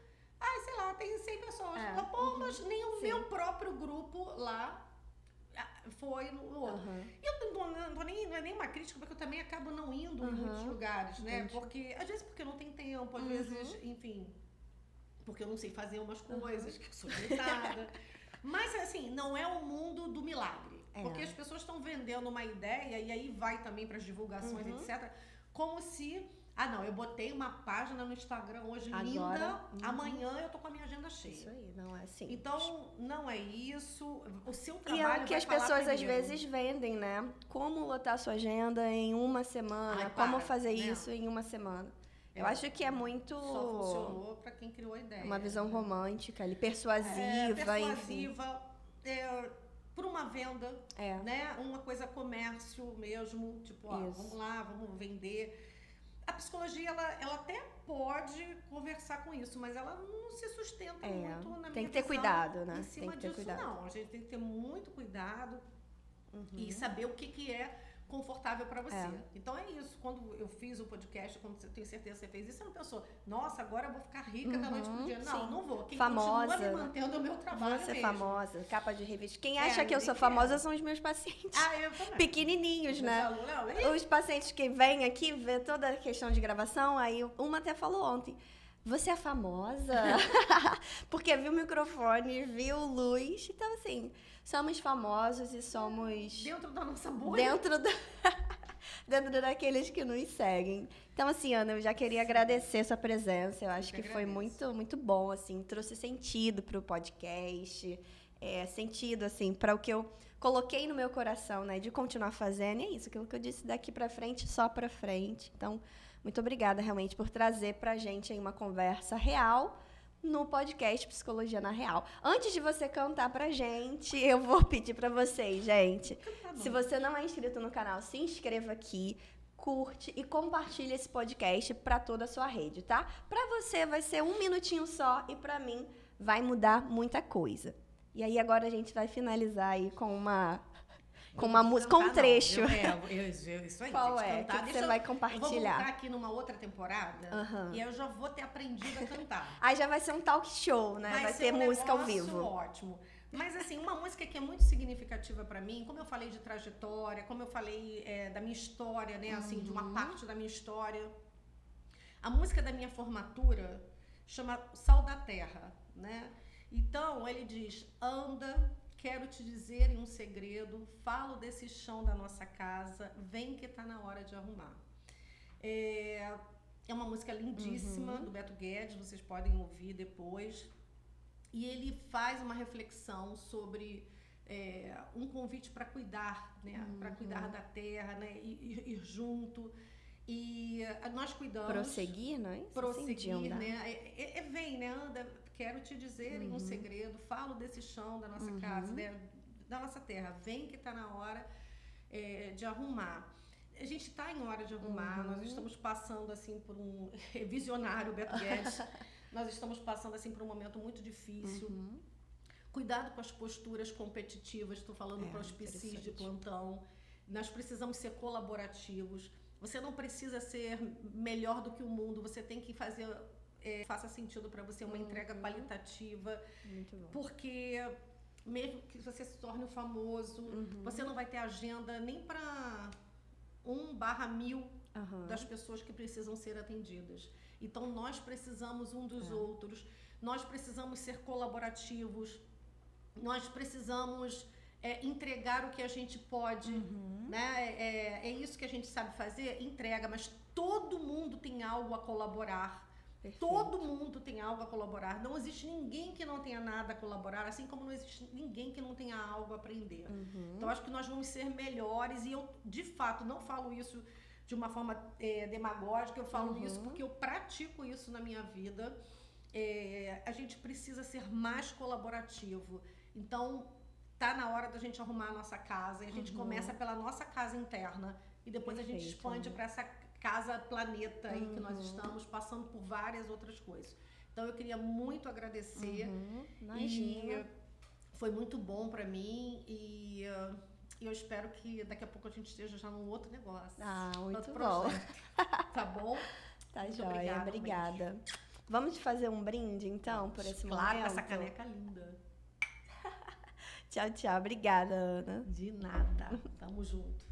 ai, sei lá, tem 100 pessoas. Pô, mas nem o meu próprio grupo lá foi no outro. E eu não é nenhuma crítica, porque eu também acabo não indo em muitos lugares, né? Entendi. Porque, às vezes, porque eu não tenho tempo, às vezes, enfim, porque eu não sei fazer umas coisas, que eu sou limitada. Mas, assim, não é o mundo do milagre. Porque as pessoas estão vendendo uma ideia, e aí vai também para as divulgações, etc., como se... Ah, não, eu botei uma página no Instagram hoje linda, amanhã eu tô com a minha agenda cheia. Isso aí, não é assim. Então, não é isso. O seu trabalho E é o que as pessoas às primeiro. vezes vendem, né? Como lotar sua agenda em uma semana, como fazer isso em uma semana. Eu acho que é muito... Só funcionou para quem criou a ideia. Uma visão romântica ali, persuasiva, enfim. Por uma venda, né? Uma coisa comércio mesmo, tipo, vamos lá, vamos vender. A psicologia, ela até pode conversar com isso, mas ela não se sustenta muito na minha Tem que ter cuidado, né? Em cima disso, não. A gente tem que ter muito cuidado e saber o que é confortável para você. Então é isso. Quando eu fiz o podcast, quando eu tenho certeza que você fez isso, você não pensou, nossa, agora eu vou ficar rica da noite pro dia. Não, não vou. Quem famosa, continua me mantendo é o meu trabalho Você mesmo. Famosa, capa de revista. Quem acha que eu sou famosa são os meus pacientes. Eu também. Pequenininhos, né? Os pacientes que vêm aqui, vê toda a questão de gravação, aí uma até falou ontem, você é famosa? Porque viu o microfone, viu luz, então assim, somos famosos e somos... Dentro da nossa bolha. Dentro daqueles que nos seguem. Então, assim, Ana, eu já queria agradecer sua presença. Eu acho que foi muito, muito bom, assim. Trouxe sentido para o podcast. Sentido, assim, para o que eu coloquei no meu coração, né? De continuar fazendo. E é isso, aquilo que eu disse daqui para frente, só para frente. Então, muito obrigada, realmente, por trazer para a gente aí uma conversa real no podcast Psicologia na Real. Antes de você cantar pra gente, eu vou pedir pra vocês, gente. Se você não é inscrito no canal, se inscreva aqui, curte e compartilha esse podcast pra toda a sua rede, tá? Pra você vai ser 1 minutinho só e pra mim vai mudar muita coisa. E aí agora a gente vai finalizar aí com uma música, com um trecho. Isso aí. Qual é? O que você vai compartilhar? Eu vou voltar aqui numa outra temporada e eu já vou ter aprendido a cantar. Aí já vai ser um talk show, né? Vai ter música ao vivo. Ótimo. Mas, assim, uma música que é muito significativa pra mim, como eu falei de trajetória, como eu falei da minha história, né? Assim, de uma parte da minha história. A música da minha formatura chama Sal da Terra, né? Então, ele diz, anda... Quero te dizer em um segredo, falo desse chão da nossa casa, vem que tá na hora de arrumar. É uma música lindíssima do Beto Guedes, vocês podem ouvir depois. E ele faz uma reflexão sobre um convite para cuidar, né? Para cuidar da terra, né? Ir junto. E nós cuidamos. Prosseguir, não é isso? Prosseguir, né? Vem, né? Anda. Quero te dizer em um segredo, falo desse chão da nossa casa, né? Da nossa terra. Vem que tá na hora de arrumar. A gente está em hora de arrumar, nós estamos passando assim por um visionário, Beto Guedes, nós estamos passando assim por um momento muito difícil. Cuidado com as posturas competitivas, estou falando para os PCs de plantão. Nós precisamos ser colaborativos. Você não precisa ser melhor do que o mundo, você tem que fazer... faça sentido para você uma entrega qualitativa. Muito bom. Porque mesmo que você se torne famoso, você não vai ter agenda nem para 1/1000 das pessoas que precisam ser atendidas. Então nós precisamos um dos outros, nós precisamos ser colaborativos, nós precisamos entregar o que a gente pode, né? É isso que a gente sabe fazer, entrega, mas todo mundo tem algo a colaborar. Perfeito. Todo mundo tem algo a colaborar. Não existe ninguém que não tenha nada a colaborar, assim como não existe ninguém que não tenha algo a aprender. Então, acho que nós vamos ser melhores. E eu, de fato, não falo isso de uma forma demagógica. Eu falo isso porque eu pratico isso na minha vida. a gente precisa ser mais colaborativo. Então, tá na hora da gente arrumar a nossa casa, e a gente começa pela nossa casa interna, e depois a gente expande para essa casa planeta aí que nós estamos, passando por várias outras coisas. Então, eu queria muito agradecer. Imagina. E foi muito bom para mim, e eu espero que daqui a pouco a gente esteja já num outro negócio. Muito bom. Tá bom? Tá joia, obrigada. Vamos fazer um brinde, então, por esse momento? Claro, essa caneca linda. Tchau, tchau. Obrigada, Ana. De nada. Tamo junto.